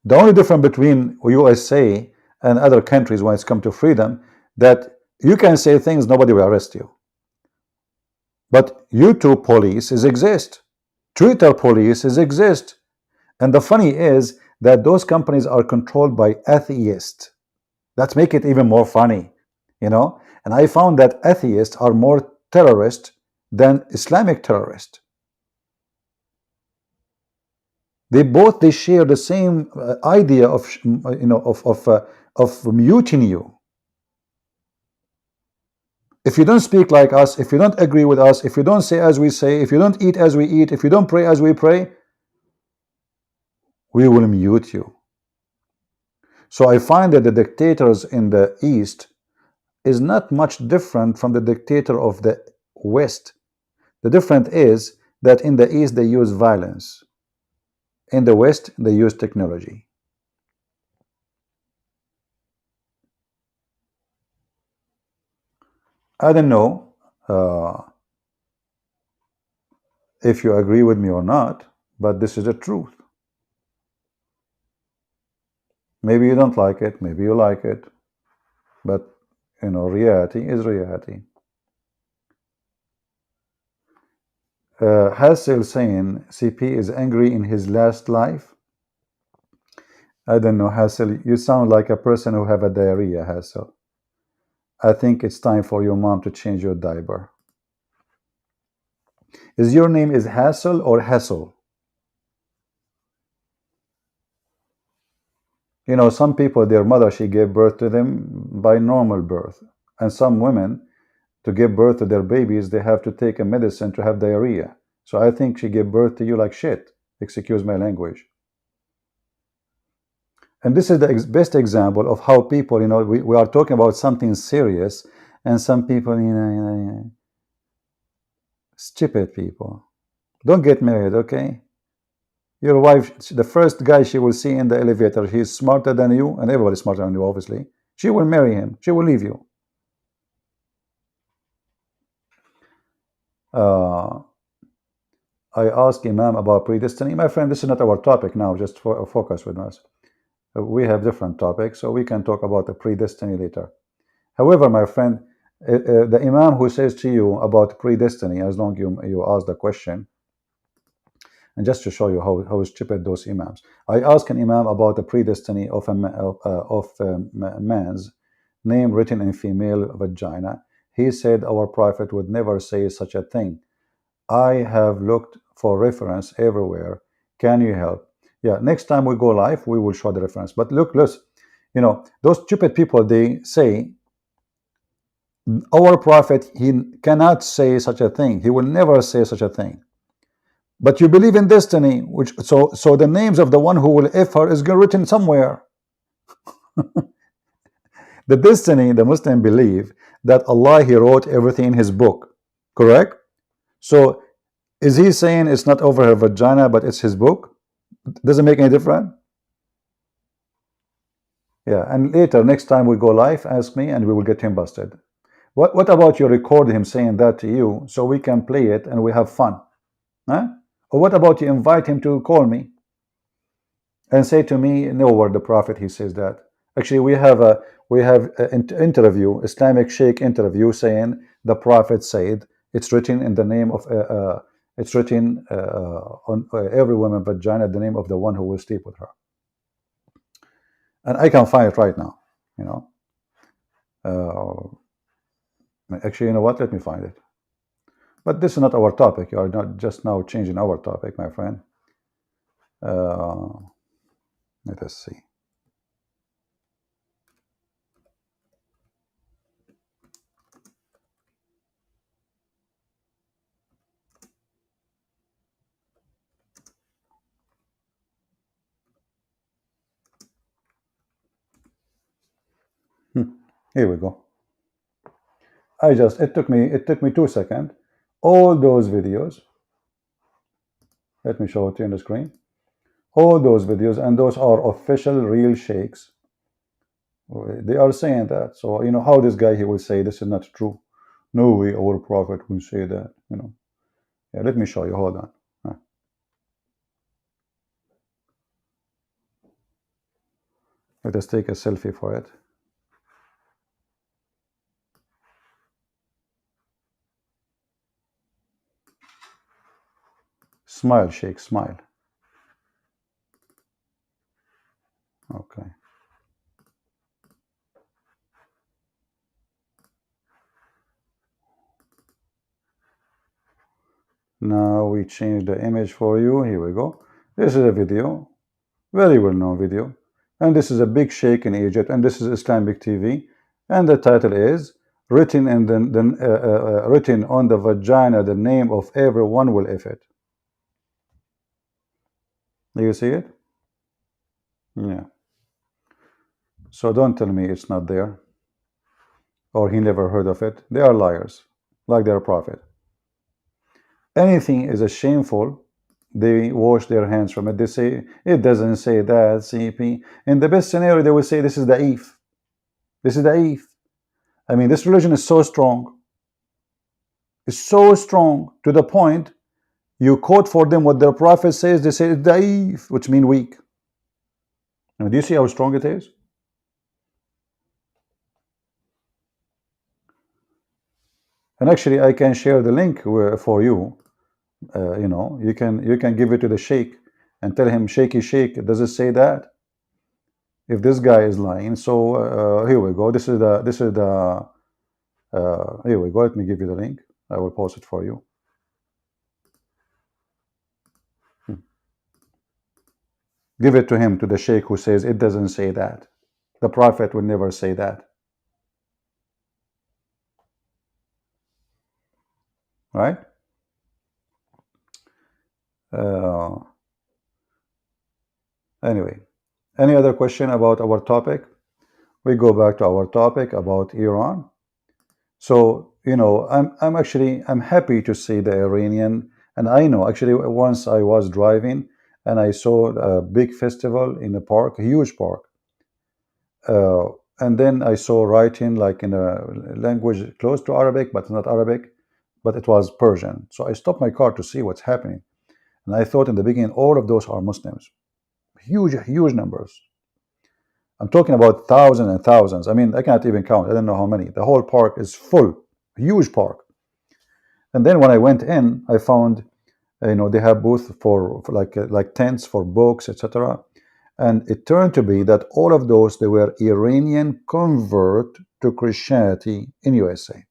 The only difference between USA and other countries when it's come to freedom, that you can say things, nobody will arrest you. But YouTube police exist. Twitter police exist. And the funny is that those companies are controlled by atheists. That make it even more funny, you know. And I found that atheists are more terrorist than Islamic terrorists. They share the same idea of of muting you. If you don't speak like us, if you don't agree with us, if you don't say as we say, if you don't eat as we eat, if you don't pray as we pray, we will mute you. So I find that the dictators in the East is not much different from the dictator of the West. The difference is that in the East they use violence. In the West they use technology. I don't know if you agree with me or not, but this is the truth. Maybe you don't like it, maybe you like it, but you know, reality is reality. Hassel saying CP is angry in his last life. I don't know, Hassel, you sound like a person who have a diarrhea, Hassel. I think it's time for your mom to change your diaper. Is your name is Hassel or Hassel? You know, some people, their mother, she gave birth to them by normal birth. And some women, to give birth to their babies, they have to take a medicine to have diarrhea. So I think she gave birth to you like shit. Excuse my language. And this is the best example of how people, you know, we are talking about something serious, and some people, you know, stupid people. Don't get married, okay? Your wife, the first guy she will see in the elevator, he's smarter than you, and everybody's smarter than you, obviously. She will marry him. She will leave you. I asked Imam about predestiny. My friend, this is not our topic now, just focus with us. We have different topics, so we can talk about the predestiny later. However, my friend, the Imam who says to you about predestiny, as long as you ask the question, and just to show you how stupid those Imams. I asked an Imam about the predestiny of a man's name written in female vagina. He said our Prophet would never say such a thing. I have looked for reference everywhere. Can you help? Yeah, next time we go live, we will show the reference. But look, you know, those stupid people, they say Our prophet, he cannot say such a thing. He will never say such a thing. But you believe in destiny, which so the names of the one who will F her is written somewhere. The destiny, the Muslim believe that Allah, he wrote everything in his book, correct? So is he saying it's not over her vagina but it's his book? Doesn't make any difference. Yeah, and later, next time we go live, ask me and we will get him busted. What about you record him saying that to you so we can play it and we have fun? Huh? Or what about you invite him to call me and say to me, no, where the prophet he says that. Actually, we have an interview, Islamic Sheikh interview, saying the prophet said it's written in the name of it's written on every woman vagina the name of the one who will sleep with her. And I can find it right now, you know. Actually, you know what? Let me find it. But this is not our topic. You are not just now changing our topic, my friend. Let us see. Here we go. It took me 2 seconds. All those videos. Let me show it to you on the screen. All those videos, and those are official real sheikhs. They are saying that. So you know how this guy he will say this is not true. No way our prophet will say that. You know. Yeah, let me show you. Hold on. Let us take a selfie for it. Smile, Sheikh, smile. Okay. Now we change the image for you. Here we go. This is a video, very well-known video. And this is a big sheikh in Egypt, and this is Islamic TV. And the title is written in written on the vagina the name of everyone will if it. Do you see it? Yeah. So don't tell me it's not there, or he never heard of it. They are liars, like their prophet. Anything is a shameful, they wash their hands from it. They say it doesn't say that. CP. In the best scenario, they will say this is the if. This is the if. I mean, this religion is so strong. It's so strong to the point you quote for them what their prophet says. They say it's da'if, which means weak. Now, do you see how strong it is? And actually, I can share the link for you. You know, you can give it to the sheikh and tell him, shaky sheikh, does it say that? If this guy is lying, so here we go. This is the here we go. Let me give you the link. I will post it for you. Give it to him, to the sheikh who says it doesn't say that. The prophet will never say that. Right? Anyway, any other question about our topic? We go back to our topic about Iran. So, you know, I'm happy to see the Iranian, and I know actually once I was driving and I saw a big festival in a park, a huge park. And then I saw writing like in a language close to Arabic, but not Arabic, but it was Persian. So I stopped my car to see what's happening. And I thought in the beginning, all of those are Muslims. Huge, huge numbers. I'm talking about thousands and thousands. I mean, I can't even count. I don't know how many. The whole park is full, huge park. And then when I went in, I found, you know, they have booths for like tents for books, etc. And it turned to be that all of those, they were Iranian convert to Christianity in USA.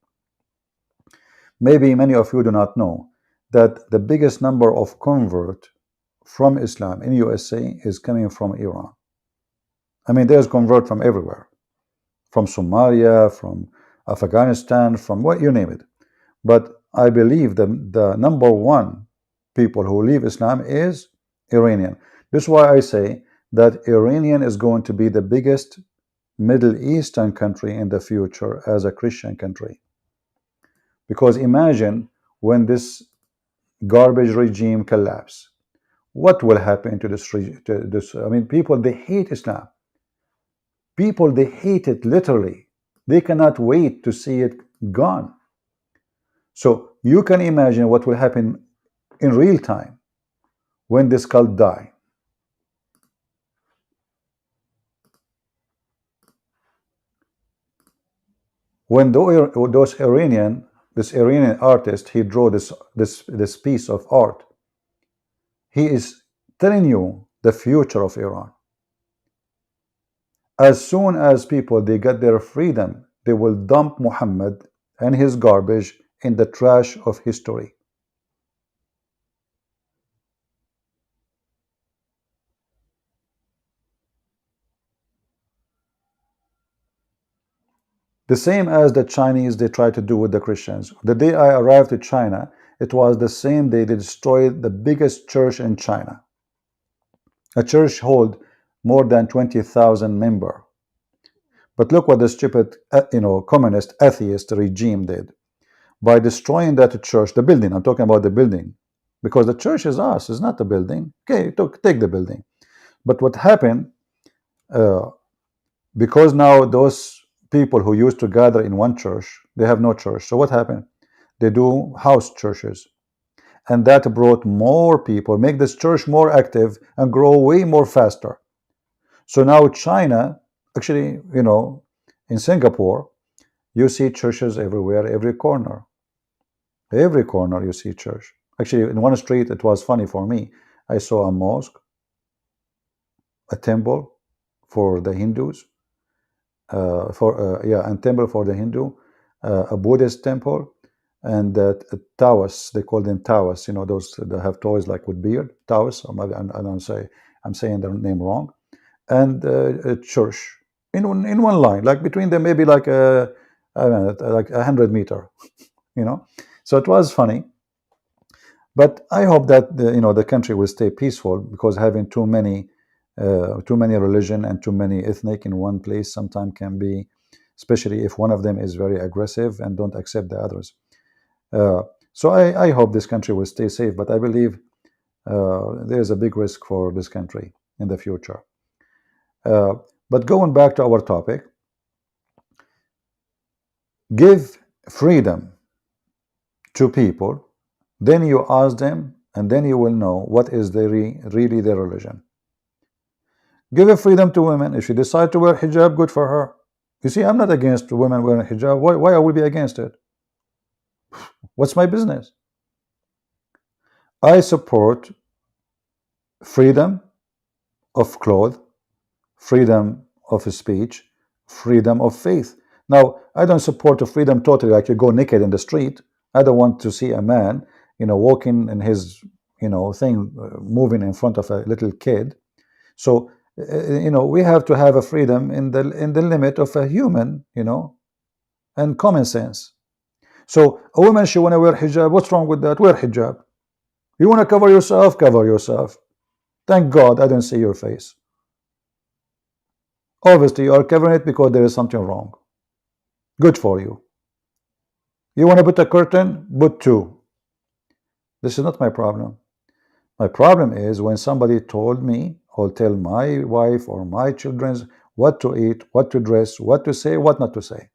Maybe many of you do not know that the biggest number of convert from Islam in USA is coming from Iran. I mean, there's convert from everywhere, from Somalia, from Afghanistan, from what you name it. But I believe the number one people who leave Islam is Iranian. This is why I say that Iranian is going to be the biggest Middle Eastern country in the future as a Christian country. Because imagine when this garbage regime collapse, what will happen to this? I mean, people, they hate Islam. People, they hate it literally. They cannot wait to see it gone. So you can imagine what will happen in real time when this cult die. When this Iranian artist, he drew this piece of art, he is telling you the future of Iran. As soon as people, they get their freedom, they will dump Muhammad and his garbage in the trash of history. The same as the Chinese, they try to do with the Christians. The day I arrived to China, it was the same day they destroyed the biggest church in China. A church hold more than 20,000 members. But look what the stupid, communist, atheist regime did. By destroying that church, the building, I'm talking about the building, because the church is us, it's not the building. Okay, take the building. But what happened, because now those people who used to gather in one church, they have no church. So what happened? They do house churches. And that brought more people, make this church more active and grow way more faster. So now China, actually, in Singapore, you see churches everywhere, every corner. Every corner you see church. Actually, in one street, it was funny for me. I saw a mosque, a temple for the Hindus, and temple for the Hindu, a Buddhist temple, and Taoists. They call them Taoists. Those that have toys like with beard, Taoists. Or maybe I'm saying their name wrong. And a church in one line, like between them, maybe like I don't know, like 100 meters. So it was funny. But I hope that the country will stay peaceful, because having too many religion and too many ethnic in one place sometimes can be, especially if one of them is very aggressive and don't accept the others. So I hope this country will stay safe, but I believe there's a big risk for this country in the future. But going back to our topic, give freedom to people, then you ask them, and then you will know what is really their religion. Give a freedom to women. If she decides to wear hijab, good for her. You see, I'm not against women wearing hijab. Why I will be against it? What's my business? I support freedom of clothes, freedom of speech, freedom of faith. Now, I don't support the freedom totally, like you go naked in the street. I don't want to see a man, walking in his, thing, moving in front of a little kid. So, we have to have a freedom in the limit of a human, and common sense. So a woman, she want to wear hijab. What's wrong with that? Wear hijab. You want to cover yourself? Cover yourself. Thank God I don't see your face. Obviously, you are covering it because there is something wrong. Good for you. You want to put a curtain? Put two. This is not my problem. My problem is when somebody told me or tell my wife or my children what to eat, what to dress, what to say, what not to say.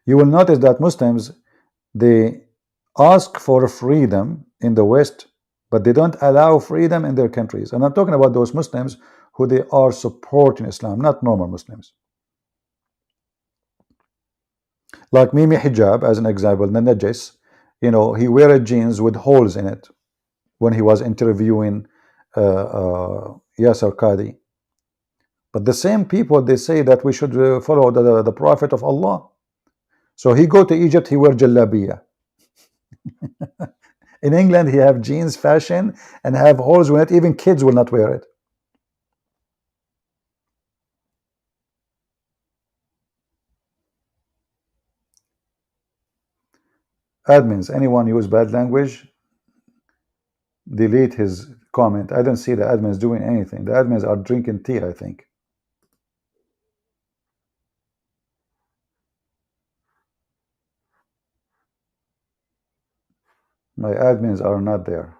You will notice that Muslims, they ask for freedom in the West, but they don't allow freedom in their countries. And I'm talking about those Muslims who they are supporting Islam, not normal Muslims. Like Mimi Hijab, as an example, the Najis, he wear jeans with holes in it when he was interviewing Yasir Qadhi. But the same people, they say that we should follow the Prophet of Allah. So he go to Egypt, he wear jalabiya. In England, he have jeans fashion and have holes in it. Even kids will not wear it. Admins, anyone use bad language, delete his comment. I don't see the admins doing anything. The admins are drinking tea, I think. My admins are not there.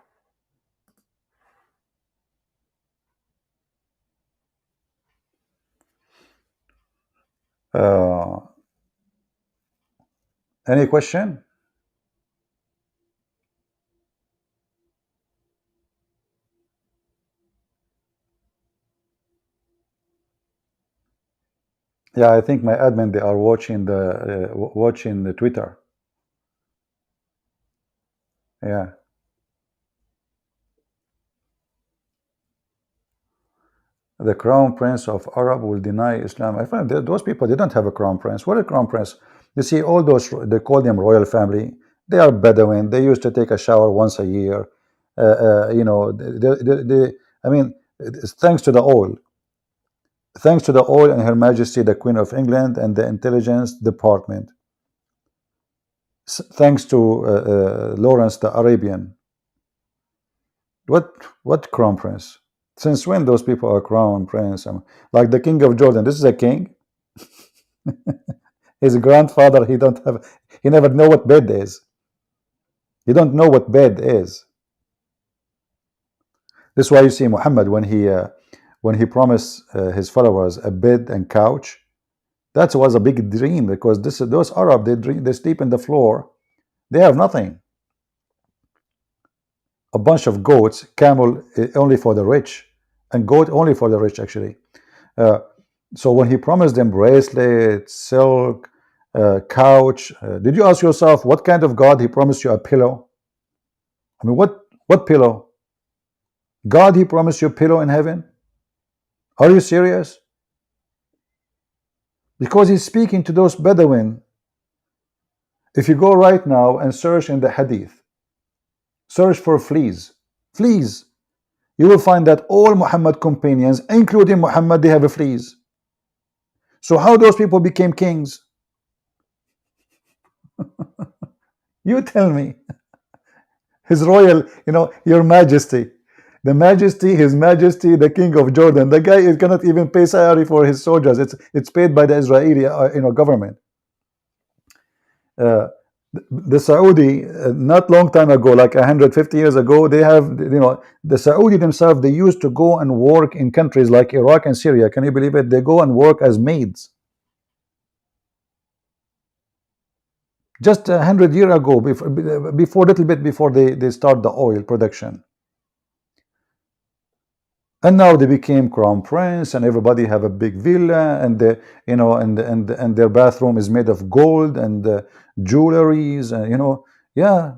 Uh, any question? Yeah, I think my admin, they are watching the Twitter. Yeah. The crown prince of Arab will deny Islam. I find that those people, they don't have a crown prince. What a crown prince? You see, all those, they call them royal family. They are Bedouin. They used to take a shower once a year. You know, I mean, it's thanks to the oil. Thanks to the oil and Her Majesty the Queen of England and the intelligence department. Thanks to Lawrence the Arabian. What crown prince? Since when those people are crown prince? Like the king of Jordan. This is a king. His grandfather, he never know what bed is. He don't know what bed is. This is why you see Muhammad when he promised his followers a bed and couch. That was a big dream because those Arab, they sleep in the floor. They have nothing. A bunch of goats, camel only for the rich, and goat only for the rich actually. So when he promised them bracelet, silk, couch, did you ask yourself what kind of God he promised you a pillow? I mean, what pillow? God, he promised you a pillow in heaven? Are you serious? Because he's speaking to those Bedouin. If you go right now and search in the Hadith, search for fleas, you will find that all Muhammad companions, including Muhammad, they have fleas. So how those people became kings? You tell me. His royal, your majesty, the majesty, his majesty, the king of Jordan, the guy cannot even pay salary for his soldiers. It's paid by the Israeli government. The Saudi, not long time ago, like 150 years ago, they have, the Saudi themselves, they used to go and work in countries like Iraq and Syria. Can you believe it? They go and work as maids. Just 100 years ago, before little bit before they start the oil production. And now they became crown prince, and everybody have a big villa, and and their bathroom is made of gold and jewelries, and yeah,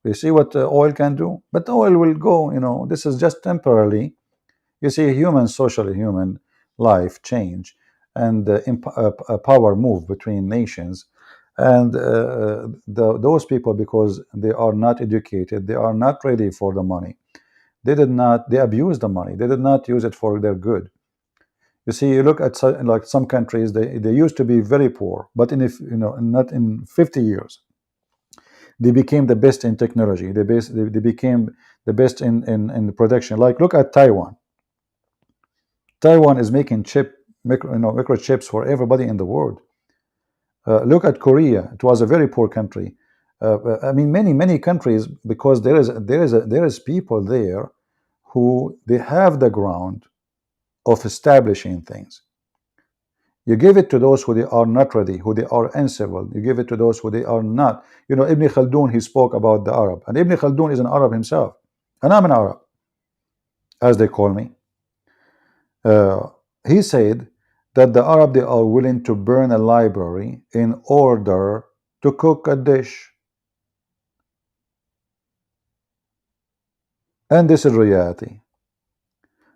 you see what oil can do. But oil will go. This is just temporarily. You see, human life change, and power move between nations, and those people, because they are not educated, they are not ready for the money. They abuse the money. They did not use it for their good. You see, you look at like some countries, they used to be very poor, but not in 50 years, they became the best in technology. They became the best in production. Like look at Taiwan. Taiwan is making microchips for everybody in the world. Look at Korea. It was a very poor country. I mean, many countries, because there is people there who they have the ground of establishing things. You give it to those who they are not ready, who they are uncivil. You give it to those who they are not. Ibn Khaldun, he spoke about the Arab, and Ibn Khaldun is an Arab himself, and I'm an Arab, as they call me. He said that the Arab, they are willing to burn a library in order to cook a dish. And this is reality.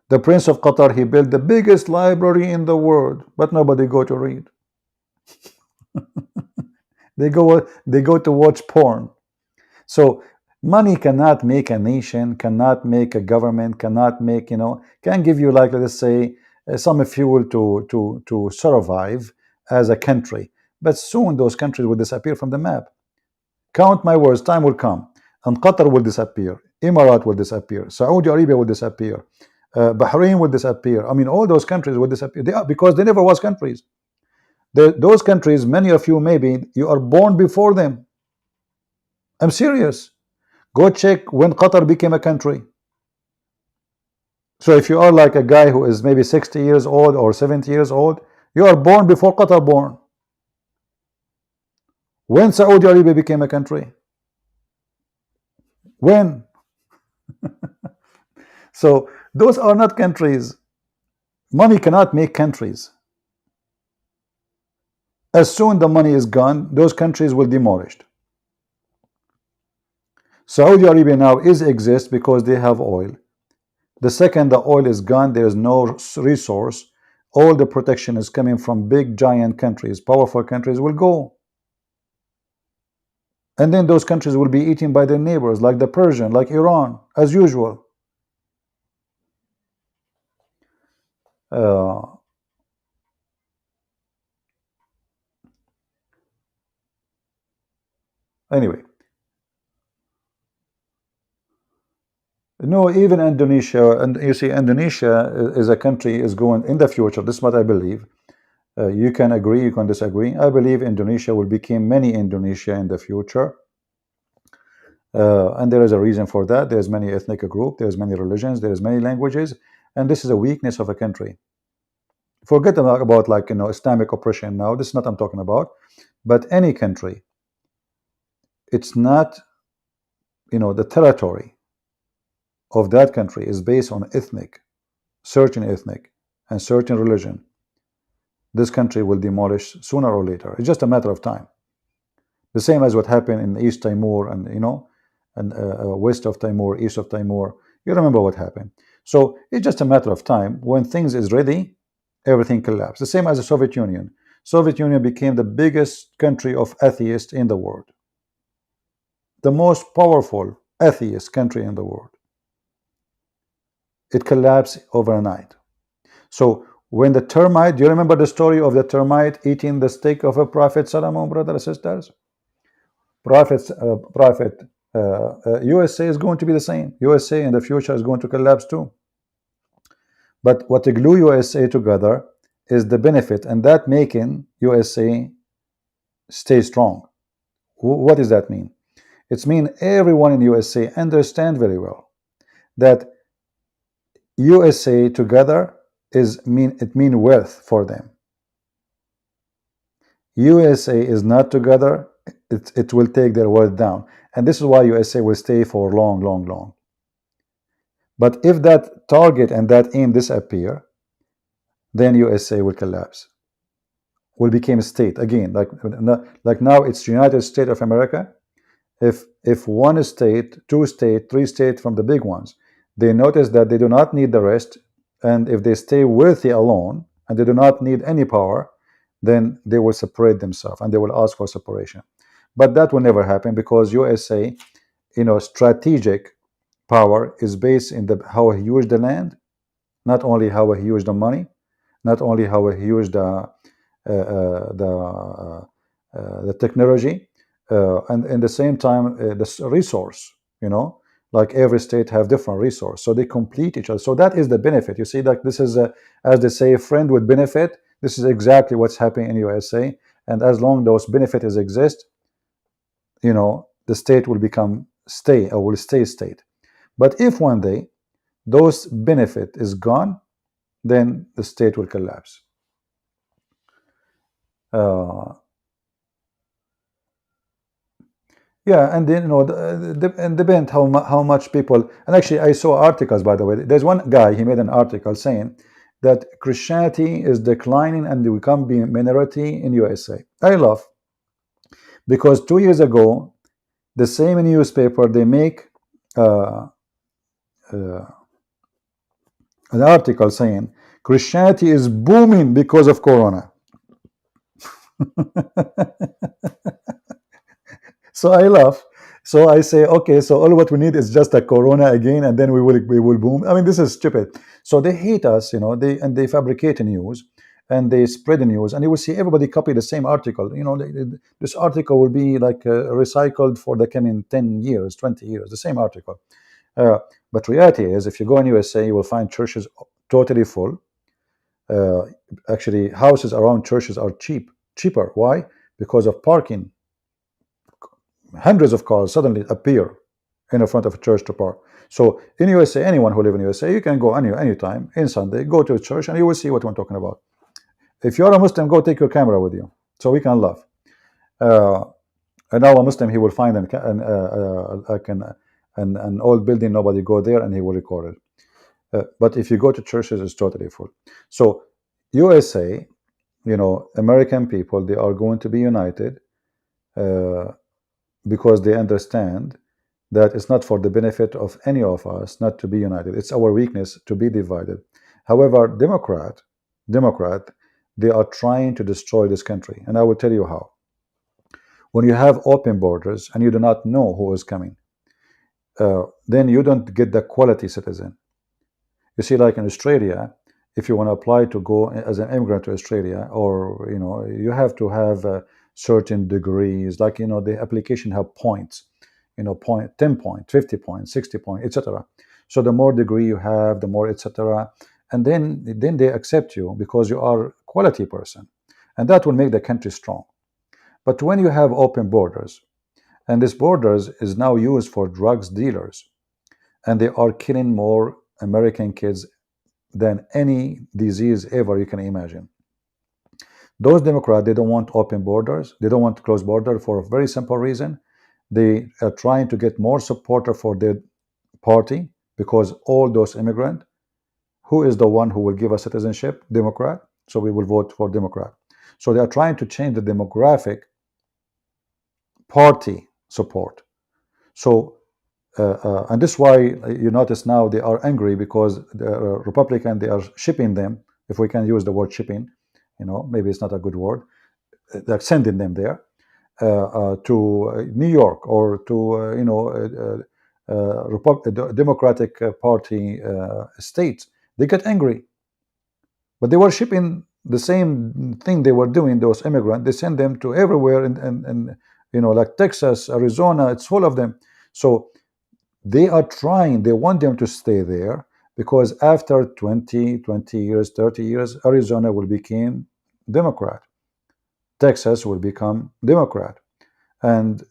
The Prince of Qatar, he built the biggest library in the world, but nobody go to read. They go to watch porn. So money cannot make a nation, cannot make a government, cannot make, can give you, like, let's say, some fuel to survive as a country. But soon those countries will disappear from the map. Count my words, time will come, and Qatar will disappear, Emirat will disappear, Saudi Arabia will disappear, Bahrain will disappear. I mean, all those countries will disappear. They are, because they never was countries. Those countries, many of you maybe you are born before them. I'm serious. Go check when Qatar became a country. So if you are like a guy who is maybe 60 years old or 70 years old, you are born before Qatar born. When Saudi Arabia became a country? When? So those are not countries. Money cannot make countries. As soon the money is gone, those countries will demolished. Saudi Arabia now exists because they have oil. The second the oil is gone, there is no resource. All the protection is coming from big giant countries, powerful countries will go. And then those countries will be eaten by their neighbors, like the Persian, like Iran, as usual. Anyway, no, even Indonesia, and you see, Indonesia is a country is going in the future. This is what I believe. You can agree, you can disagree. I believe Indonesia will become many Indonesia in the future. And there is a reason for that. There's many ethnic groups, there's many religions, there's many languages, and this is a weakness of a country. Forget about like, you know, Islamic oppression now. This is not I'm talking about. But any country, it's not, you know, the territory of that country is based on certain ethnic and certain religion. This country will demolish sooner or later. It's just a matter of time. The same as what happened in East Timor and, you know, and west of Timor, east of Timor. You remember what happened. So it's just a matter of time. When things is ready, everything collapsed. The same as the Soviet Union. Soviet Union became the biggest country of atheists in the world. The most powerful atheist country in the world. It collapsed overnight. So when the termite, do you remember the story of the termite eating the steak of a prophet, Solomon, brothers and sisters? USA is going to be the same. USA in the future is going to collapse too. But what glue USA together is the benefit, and that making USA stay strong. What does that mean? It's mean everyone in USA understand very well that USA together mean wealth for them. USA is not together, it will take their wealth down. And this is why USA will stay for long. But if that target and that aim disappear, then USA will collapse. Will become a state again, like now it's United States of America. If one state, two state, three state from the big ones, they notice that they do not need the rest, and if they stay wealthy alone and they do not need any power, then they will separate themselves and they will ask for separation. But that will never happen because USA, you know, strategic power is based in how huge the land, not only how huge the money, not only how huge the technology, and in the same time the resource, you know, like every state have different resource, so they complete each other. So that is the benefit. You see, that this is as they say, a friend with benefit. This is exactly what's happening in USA, and as long those benefits exist, you know, the state will will stay state. But if one day those benefit is gone, then the state will collapse. Yeah, and then, you know, and depend how much people. And actually, I saw articles, by the way. There's one guy, he made an article saying that Christianity is declining and they become being minority in USA. I love, because 2 years ago, the same newspaper, they make an article saying Christianity is booming because of Corona. So I laugh. So I say, okay, so all what we need is just a Corona again, and then we will boom. I mean, this is stupid. So they hate us, you know. They fabricate news, and they spread the news, and you will see everybody copy the same article. This article will be like recycled for the coming 10 years, 20 years, the same article. uh, but reality is, if you go in USA, you will find churches totally full. uh, Actually, houses around churches are cheaper. Why? Because of parking. Hundreds of cars suddenly appear in the front of a church to park. So in USA, anyone who live in USA, you can go anytime in Sunday, go to a church, and you will see what I'm talking about. If you're a Muslim, go take your camera with you, so we can laugh. Uh, and now a Muslim, he will find like an old building, nobody go there, and he will record it. But if you go to churches, it's totally full. So USA, American people, they are going to be united, because they understand that it's not for the benefit of any of us not to be united. It's our weakness to be divided. However, Democrat, they are trying to destroy this country, and I will tell you how. When you have open borders and you do not know who is coming, then you don't get the quality citizen. You see, like in Australia, if you want to apply to go as an immigrant to Australia, or you have to have certain degrees. Like the application have points, point 10 point, 50 point, 60 point, etc. So the more degree you have, the more etc. And then they accept you because you are a quality person, and that will make the country strong. But when you have open borders, and this borders is now used for drugs dealers, and they are killing more American kids than any disease ever you can imagine. Those Democrats, they don't want open borders. They don't want closed border for a very simple reason. They are trying to get more supporter for their party, because all those immigrants, who is the one who will give us citizenship? Democrat. So we will vote for Democrat. So they are trying to change the demographic party support. So and this is why you notice now they are angry, because the Republican, they are shipping them, if we can use the word shipping, maybe it's not a good word. They're sending them there to New York, or to Democratic Party states. They get angry, but they were shipping the same thing they were doing. Those immigrants, they send them to everywhere, and like Texas, Arizona, it's full of them. So they are trying, they want them to stay there, because after 20 years, 30 years, Arizona will become Democrat, Texas will become Democrat, and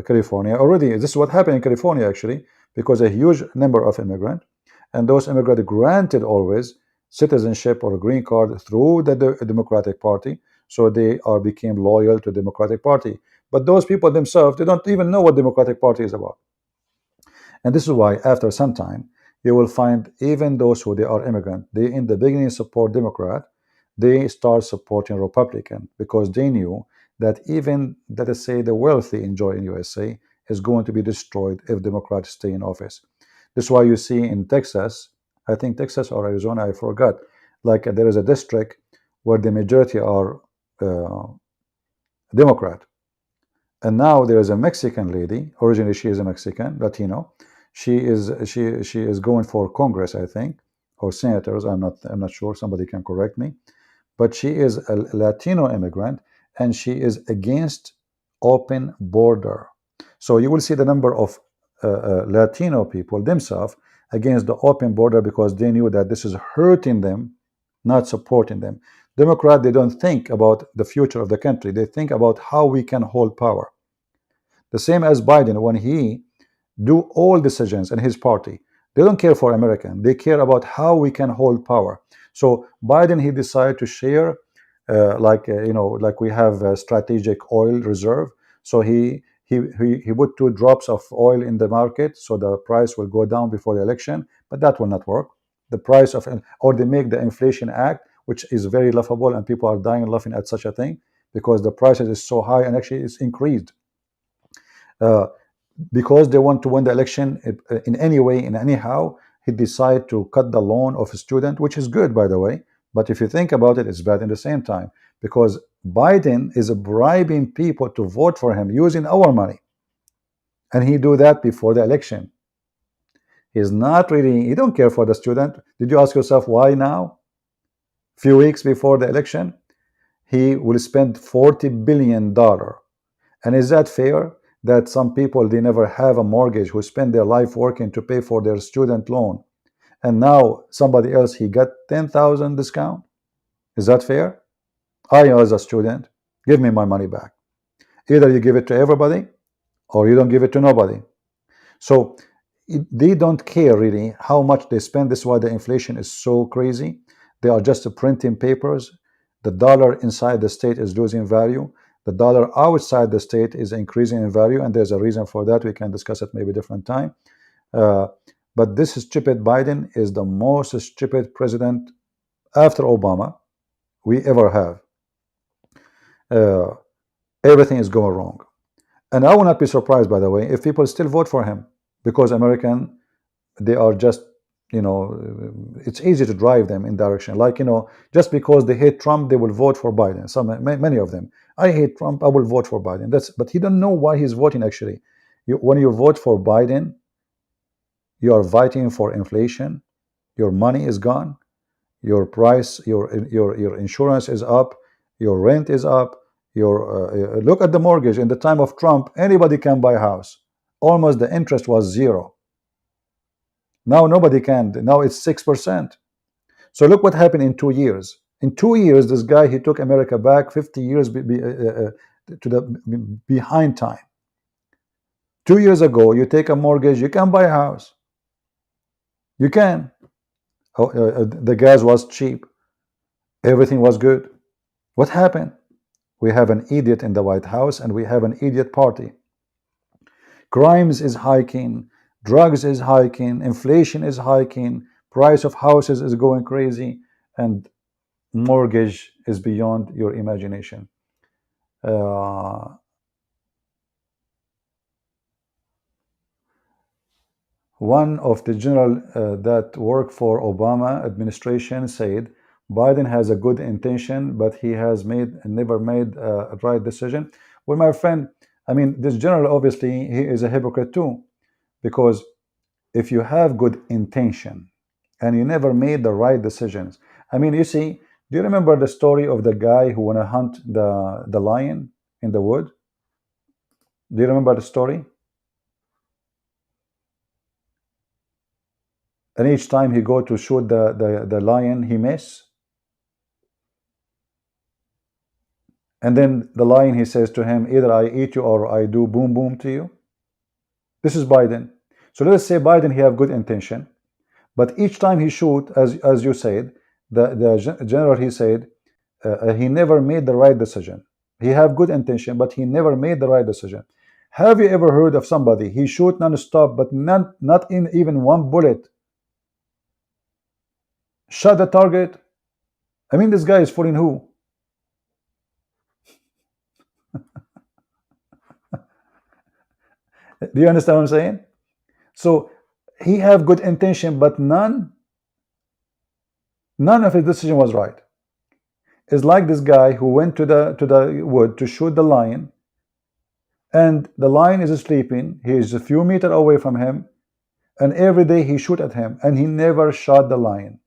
California already. This is what happened in California, actually, because a huge number of immigrants, and those immigrants granted always citizenship or a green card through the Democratic Party, so they became loyal to the Democratic Party. But those people themselves, they don't even know what Democratic Party is about. And this is why after some time, you will find even those who they are immigrant, they in the beginning support Democrat, they start supporting Republican, because they knew that even, let us say, the wealthy enjoy in USA is going to be destroyed if Democrats stay in office. This is why you see in Texas, I think Texas or Arizona, I forgot, like there is a district where the majority are Democrat. And now there is a Mexican lady. Originally, she is a Mexican, Latino. She is going for Congress, I think, or senators. I'm not sure. Somebody can correct me. But she is a Latino immigrant, and she is against open border. So you will see the number of Latino people themselves against the open border, because they knew that this is hurting them, not supporting them. Democrat, they don't think about the future of the country. They think about how we can hold power. The same as Biden, when he do all decisions in his party, they don't care for American. They care about how we can hold power. So Biden, he decided to share, like we have a strategic oil reserve. So he put 2 drops of oil in the market, so the price will go down before the election. But that will not work. The price of, or they make the Inflation Act, which is very laughable, and people are dying laughing at such a thing, because the prices is so high, and actually it's increased. Because they want to win the election in any way, in anyhow, he decided to cut the loan of a student, which is good, by the way. But if you think about it, it's bad in the same time, because Biden is bribing people to vote for him using our money, and he do that before the election. He's not really, he don't care for the student. Did you ask yourself why now? Few weeks before the election, he will spend $40 billion. And is that fair that some people, they never have a mortgage, who spend their life working to pay for their student loan, and now somebody else, he got 10,000 discount? Is that fair? I, as a student, give me my money back. Either you give it to everybody or you don't give it to nobody. So they don't care really how much they spend. This is why the inflation is so crazy. They are just printing papers. The dollar inside the state is losing value. The dollar outside the state is increasing in value, and there's a reason for that. We can discuss it maybe different time. But this stupid Biden is the most stupid president after Obama we ever have. Everything is going wrong. And I will not be surprised, by the way, if people still vote for him, because American, they are just, it's easy to drive them in direction. Like, just because they hate Trump, they will vote for Biden. Many of them. I hate Trump, I will vote for Biden. But he don't know why he's voting actually. When you vote for Biden, you are fighting for inflation. Your money is gone. Your price, your insurance is up. Your rent is up. Look at the mortgage. In the time of Trump, anybody can buy a house. Almost the interest was zero. Now nobody can. Now it's 6%. So look what happened in 2 years. In 2 years, this guy, he took America back 50 years to the behind time. 2 years ago, you take a mortgage, you can buy a house. You can. The gas was cheap. Everything was good. What happened? We have an idiot in the White House, and we have an idiot party. Crimes is hiking, drugs is hiking, inflation is hiking, price of houses is going crazy, and mortgage is beyond your imagination. One of the general that worked for Obama administration said Biden has a good intention, but he has never made a right decision. Well, my friend, I mean, this general, obviously, he is a hypocrite too, because if you have good intention and you never made the right decisions, I mean, you see, do you remember the story of the guy who went to hunt the lion in the wood? Do you remember the story? And each time he go to shoot the lion, he miss. And then the lion, he says to him, either I eat you or I do boom boom to you. This is Biden. So let's say Biden, he have good intention, but each time he shoot, as you said, the general, he said, he never made the right decision. He have good intention, but he never made the right decision. Have you ever heard of somebody, he shoot non-stop, but not in even one bullet shot the target? I mean, this guy is fooling who? Do you understand what I'm saying? So he have good intention, but none of his decision was right. It's like this guy who went to the wood to shoot the lion, and the lion is sleeping. He is a few meters away from him, and every day he shoot at him, and he never shot the lion.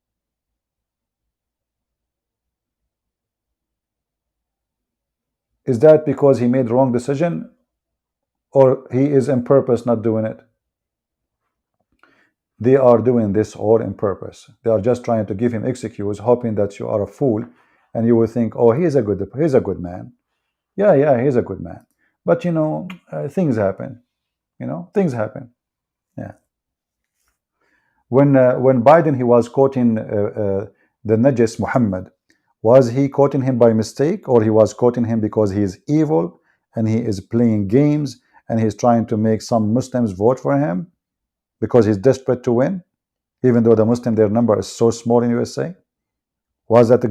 Is that because he made wrong decision, or he is in purpose not doing it? They are doing this all in purpose. They are just trying to give him excuse, hoping that you are a fool, and you will think, oh, he's a good man. Yeah, he's a good man. But things happen. Things happen. Yeah. When Biden, he was quoting the Najis Muhammad, was he quoting him by mistake, or he was quoting him because he is evil and he is playing games and he's trying to make some Muslims vote for him because he's desperate to win, even though the Muslim, their number is so small in USA? Was that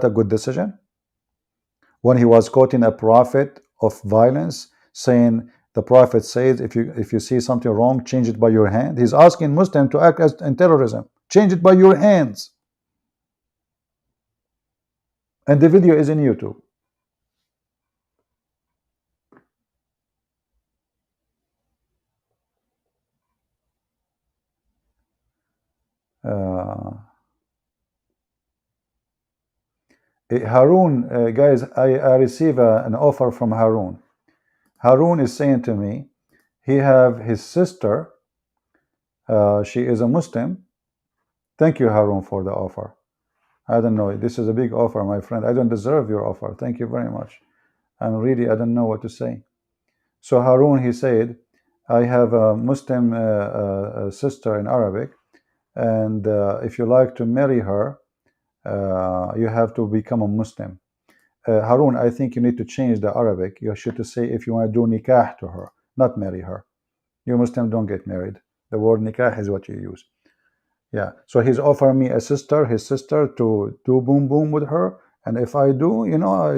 a good decision? When he was quoting a prophet of violence, saying the prophet says, if you see something wrong, change it by your hand. He's asking Muslims to act as in terrorism. Change it by your hands. And the video is in YouTube. Harun, guys, I receive an offer from Harun. Harun is saying to me, he have his sister, she is a Muslim. Thank you, Harun, for the offer. I don't know, this is a big offer, my friend. I don't deserve your offer. Thank you very much. And really, I don't know what to say. So Harun, he said, I have a Muslim sister in Arabic, and if you like to marry her, you have to become a Muslim. Harun, I think you need to change the Arabic. You should to say if you want to do nikah to her, not marry her. You Muslims don't get married. The word nikah is what you use. Yeah. So he's offering me his sister, to do boom boom with her. And if I do,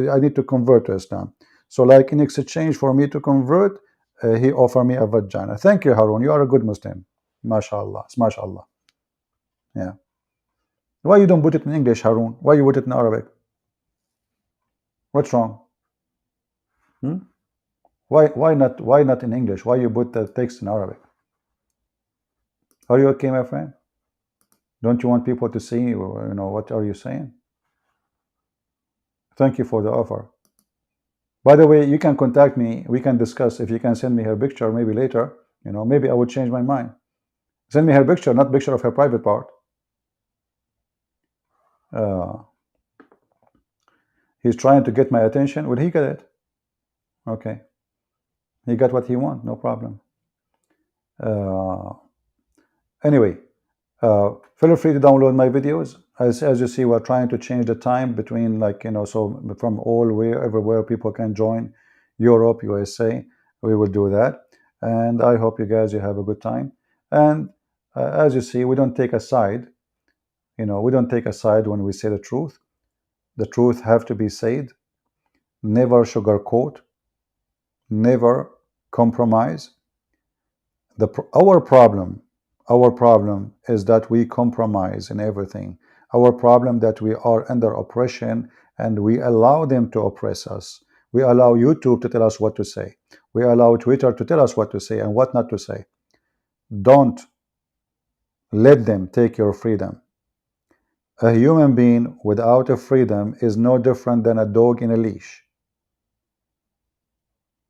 I need to convert to Islam. So like in exchange for me to convert, he offered me a vagina. Thank you, Harun. You are a good Muslim. MashaAllah. MashaAllah. Yeah. Why you don't put it in English, Harun? Why you put it in Arabic? What's wrong? Why not in English? Why you put the text in Arabic? Are you okay, my friend? Don't you want people to see, what are you saying? Thank you for the offer. By the way, you can contact me. We can discuss. If you can send me her picture, maybe later, maybe I would change my mind. Send me her picture, not picture of her private part. He's trying to get my attention. Will he get it? Okay. He got what he want. No problem. Anyway, feel free to download my videos. As you see, we're trying to change the time between, so from everywhere people can join, Europe, USA, we will do that. And I hope you guys, you have a good time. And as you see, we don't take a side. We don't take a side when we say the truth. The truth have to be said. Never sugarcoat. Never compromise. Our problem is that we compromise in everything. Our problem that we are under oppression and we allow them to oppress us. We allow YouTube to tell us what to say. We allow Twitter to tell us what to say and what not to say. Don't let them take your freedom. A human being without a freedom is no different than a dog in a leash.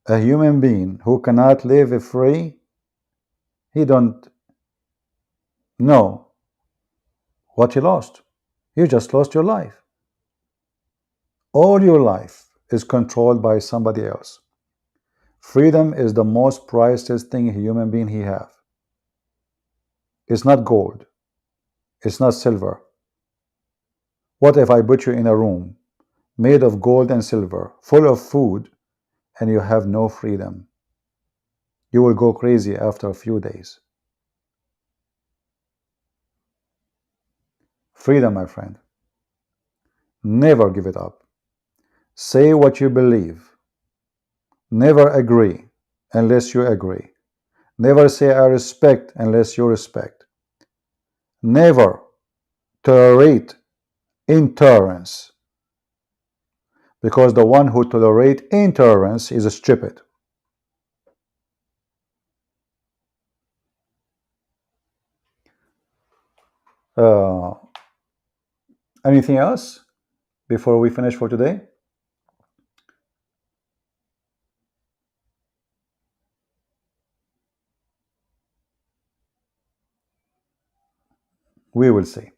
A human being who cannot live free, he don't know what he lost. You just lost your life. All your life is controlled by somebody else. Freedom is the most priceless thing a human being he have. It's not gold. It's not silver. What if I put you in a room made of gold and silver, full of food, and you have no freedom? You will go crazy after a few days. Freedom, my friend. Never give it up. Say what you believe. Never agree unless you agree. Never say I respect unless you respect. Never tolerate intolerance, because the one who tolerates intolerance is stupid. Anything else before we finish for today? We will see.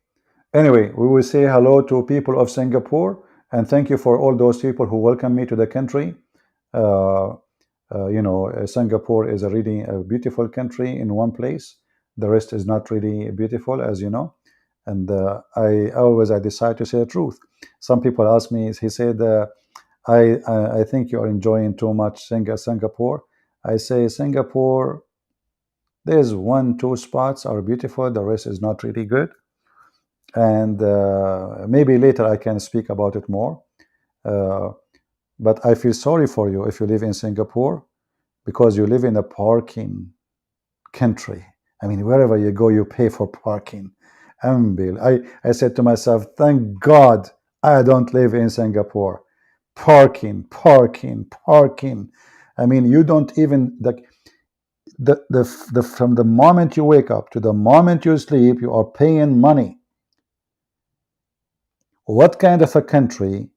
Anyway, we will say hello to people of Singapore, and thank you for all those people who welcome me to the country. Singapore is a really beautiful country in one place. The rest is not really beautiful, as you know. And I decide to say the truth. Some people ask me, he said, I think you are enjoying too much Singapore. I say Singapore, there's 1-2 spots are beautiful. The rest is not really good. And maybe later I can speak about it more. But I feel sorry for you if you live in Singapore, because you live in a parking country. I mean, wherever you go, you pay for parking. I said to myself, thank God I don't live in Singapore. Parking. I mean, you don't even, from the moment you wake up to the moment you sleep, you are paying money. What kind of a country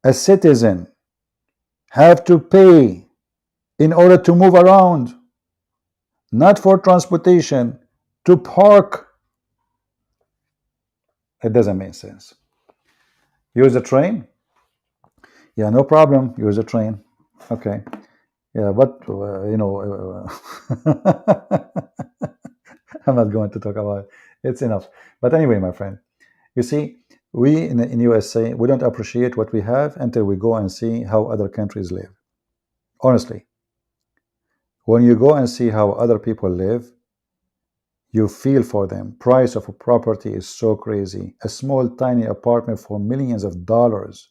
a citizen have to pay in order to move around, not for transportation, to park? It doesn't make sense. Use a train? Yeah, no problem. Use a train. Okay. Yeah, but I'm not going to talk about it. It's enough. But anyway, my friend, you see, we in USA, we don't appreciate what we have until we go and see how other countries live. Honestly, when you go and see how other people live, you feel for them. Price of a property is so crazy. A small, tiny apartment for millions of dollars.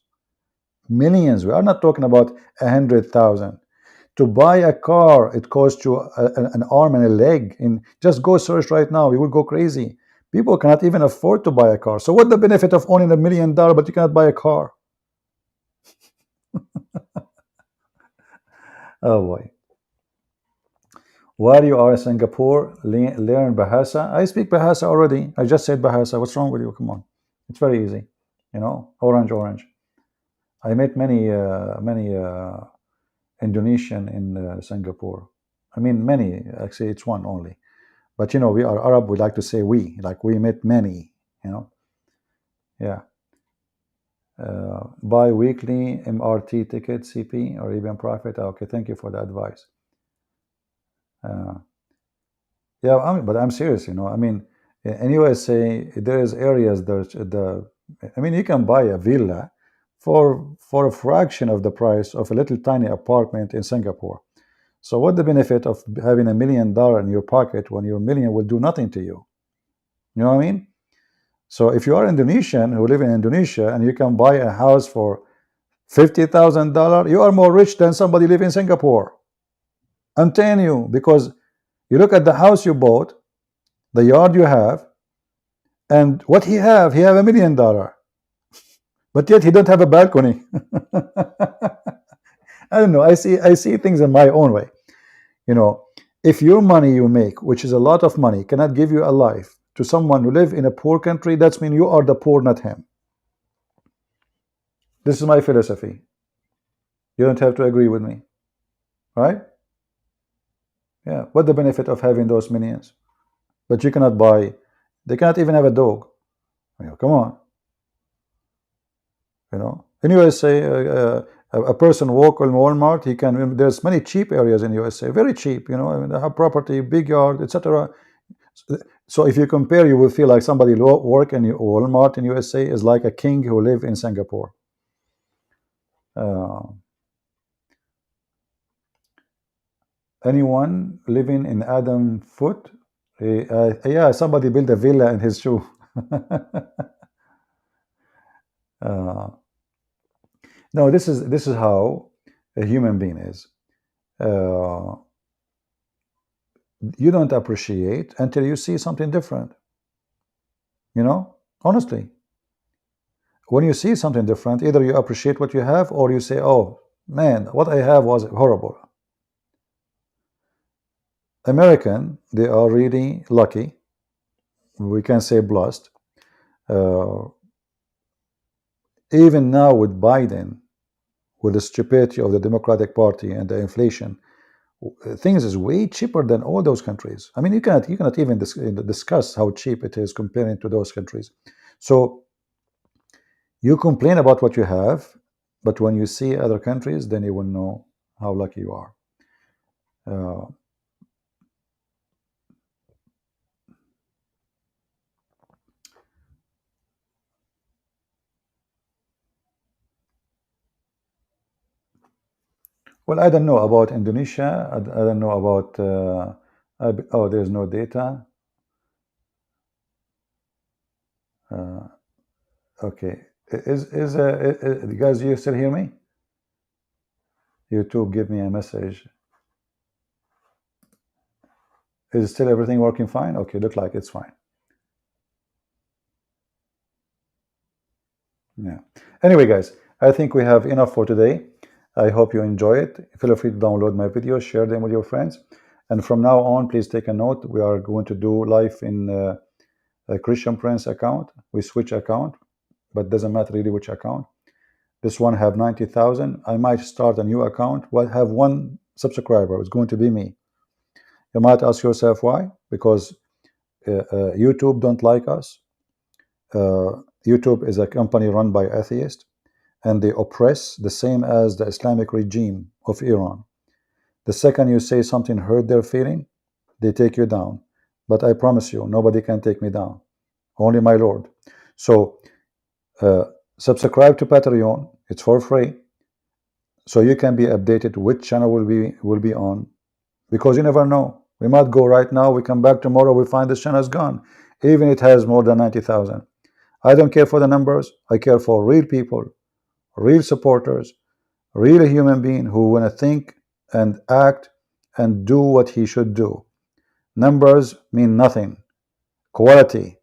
Millions. We are not talking about 100,000. To buy a car, it costs you an arm and a leg. And just go search right now, you will go crazy. People cannot even afford to buy a car. So what's the benefit of owning $1 million, but you cannot buy a car? Oh boy. While you are in Singapore, learn Bahasa. I speak Bahasa already. I just said Bahasa. What's wrong with you? Come on. It's very easy. You know, orange, orange. I met many Indonesian in Singapore. I mean, many. Actually, it's one only. But you know, we are Arab. We like to say we. Like we met many. You know. Yeah. Bi-weekly MRT ticket, CP, or even profit. Okay, thank you for the advice. Yeah, but I'm serious. You know, I mean, in USA, there is areas that I mean, you can buy a villa for a fraction of the price of a little tiny apartment in Singapore. So what the benefit of having $1 million in your pocket when your million will do nothing to you? You know what I mean? So if you are Indonesian who live in Indonesia and you can buy a house for $50,000, you are more rich than somebody living in Singapore. I'm telling you, because you look at the house you bought, the yard you have, and what he have $1 million, but yet he don't have a balcony. I don't know. I see things in my own way. You know, if your money you make, which is a lot of money, cannot give you a life to someone who live in a poor country, that's mean you are the poor, not him. This is my philosophy. You don't have to agree with me, right? Yeah. What the benefit of having those millions? But you cannot buy. They cannot even have a dog. You know, come on. You know, in USA, a person walk in Walmart, he can. There's many cheap areas in USA, very cheap. You know, I mean, they have property, big yard, etc. So if you compare, you will feel like somebody work in Walmart in USA is like a king who live in Singapore. Anyone living in Adam foot? Yeah, somebody built a villa in his shoe. No, this is how a human being is. You don't appreciate until you see something different. You know, honestly, when you see something different, either you appreciate what you have or you say, oh man, what I have was horrible. American, they are really lucky. We can say blessed. Even now with Biden, with the stupidity of the Democratic Party and the inflation, things is way cheaper than all those countries. I mean, you cannot even discuss how cheap it is comparing to those countries. So you complain about what you have, but when you see other countries, then you will know how lucky you are. Well, I don't know about Indonesia. I don't know about. Oh, there's no data. Okay, guys, you still hear me? YouTube, give me a message. Is still everything working fine? Okay, look like it's fine. Yeah. Anyway, guys, I think we have enough for today. I hope you enjoy it. Feel free to download my videos, share them with your friends. And from now on, please take a note. We are going to do live in a Christian Prince account. We switch account but doesn't matter really which account. This one have 90,000. I might start a new account. Well, have one subscriber. It's going to be me. You might ask yourself why? Because YouTube don't like us. YouTube is a company run by atheists, and they oppress the same as the Islamic regime of Iran. The second you say something hurt their feeling, they take you down. But I promise you, nobody can take me down. Only my Lord. So subscribe to Patreon. It's for free. So you can be updated which channel will be on. Because you never know. We might go right now, we come back tomorrow, we find this channel is gone. Even it has more than 90,000. I don't care for the numbers. I care for real people, real supporters, real human being who want to think and act and do what he should do. Numbers mean nothing. Quality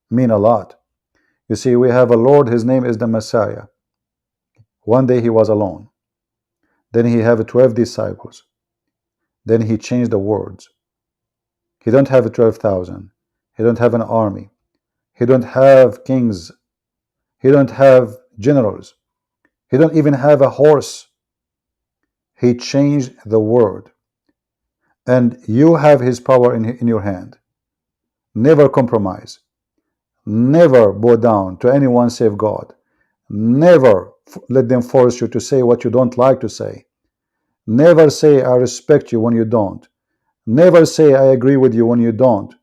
mean a lot. You see, we have a Lord, his name is the Messiah. One day he was alone. Then he have 12 disciples. Then he changed the words. He don't have 12,000. He don't have an army. He don't have kings. He don't have generals. He don't even have a horse. He changed the word. And you have his power in your hand. Never compromise. Never bow down to anyone save God. Never let them force you to say what you don't like to say. Never say I respect you when you don't. Never say I agree with you when you don't.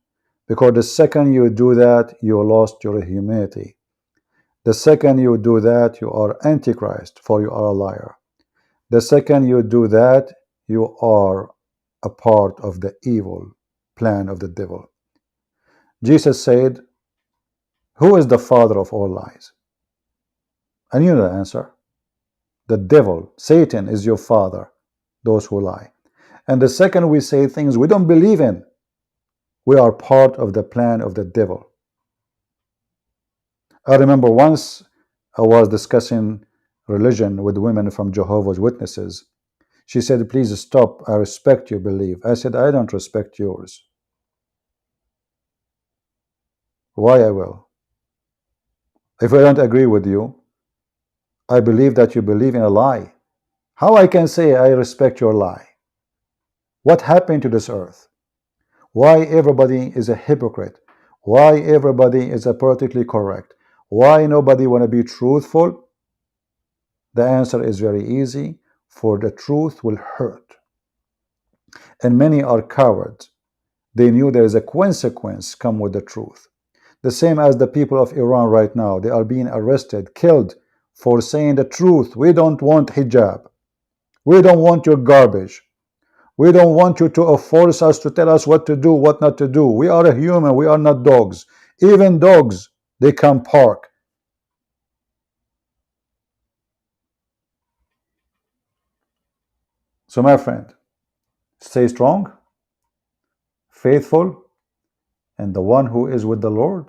Because the second you do that, you lost your humanity. The second you do that, you are Antichrist, for you are a liar. The second you do that, you are a part of the evil plan of the devil. Jesus said, who is the father of all lies? And you know the answer. The devil, Satan, is your father, those who lie. And the second we say things we don't believe in, we are part of the plan of the devil. I remember once I was discussing religion with women from Jehovah's Witnesses. She said, please stop, I respect your belief. I said, I don't respect yours. Why I will? If I don't agree with you, I believe that you believe in a lie. How I can say I respect your lie? What happened to this earth? Why everybody is a hypocrite? Why everybody is a politically correct? Why nobody want to be truthful? The answer is very easy. For the truth will hurt. And many are cowards. They knew there is a consequence come with the truth. The same as the people of Iran right now. They are being arrested, killed for saying the truth. We don't want hijab. We don't want your garbage. We don't want you to force us to tell us what to do, what not to do. We are a human. We are not dogs. Even dogs, they can bark. So my friend, stay strong, faithful, and the one who is with the Lord.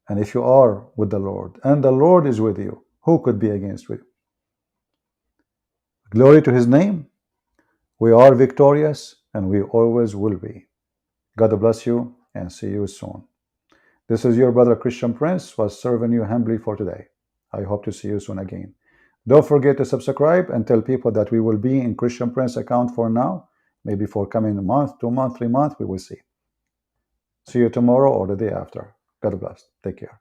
And if you are with the Lord, and the Lord is with you, who could be against you? Glory to his name. We are victorious, and we always will be. God bless you, and see you soon. This is your brother Christian Prince, was serving you humbly for today. I hope to see you soon again. Don't forget to subscribe and tell people that we will be in Christian Prince account for now. Maybe for coming month, 2 months, 3 months, we will see. See you tomorrow or the day after. God bless. Take care.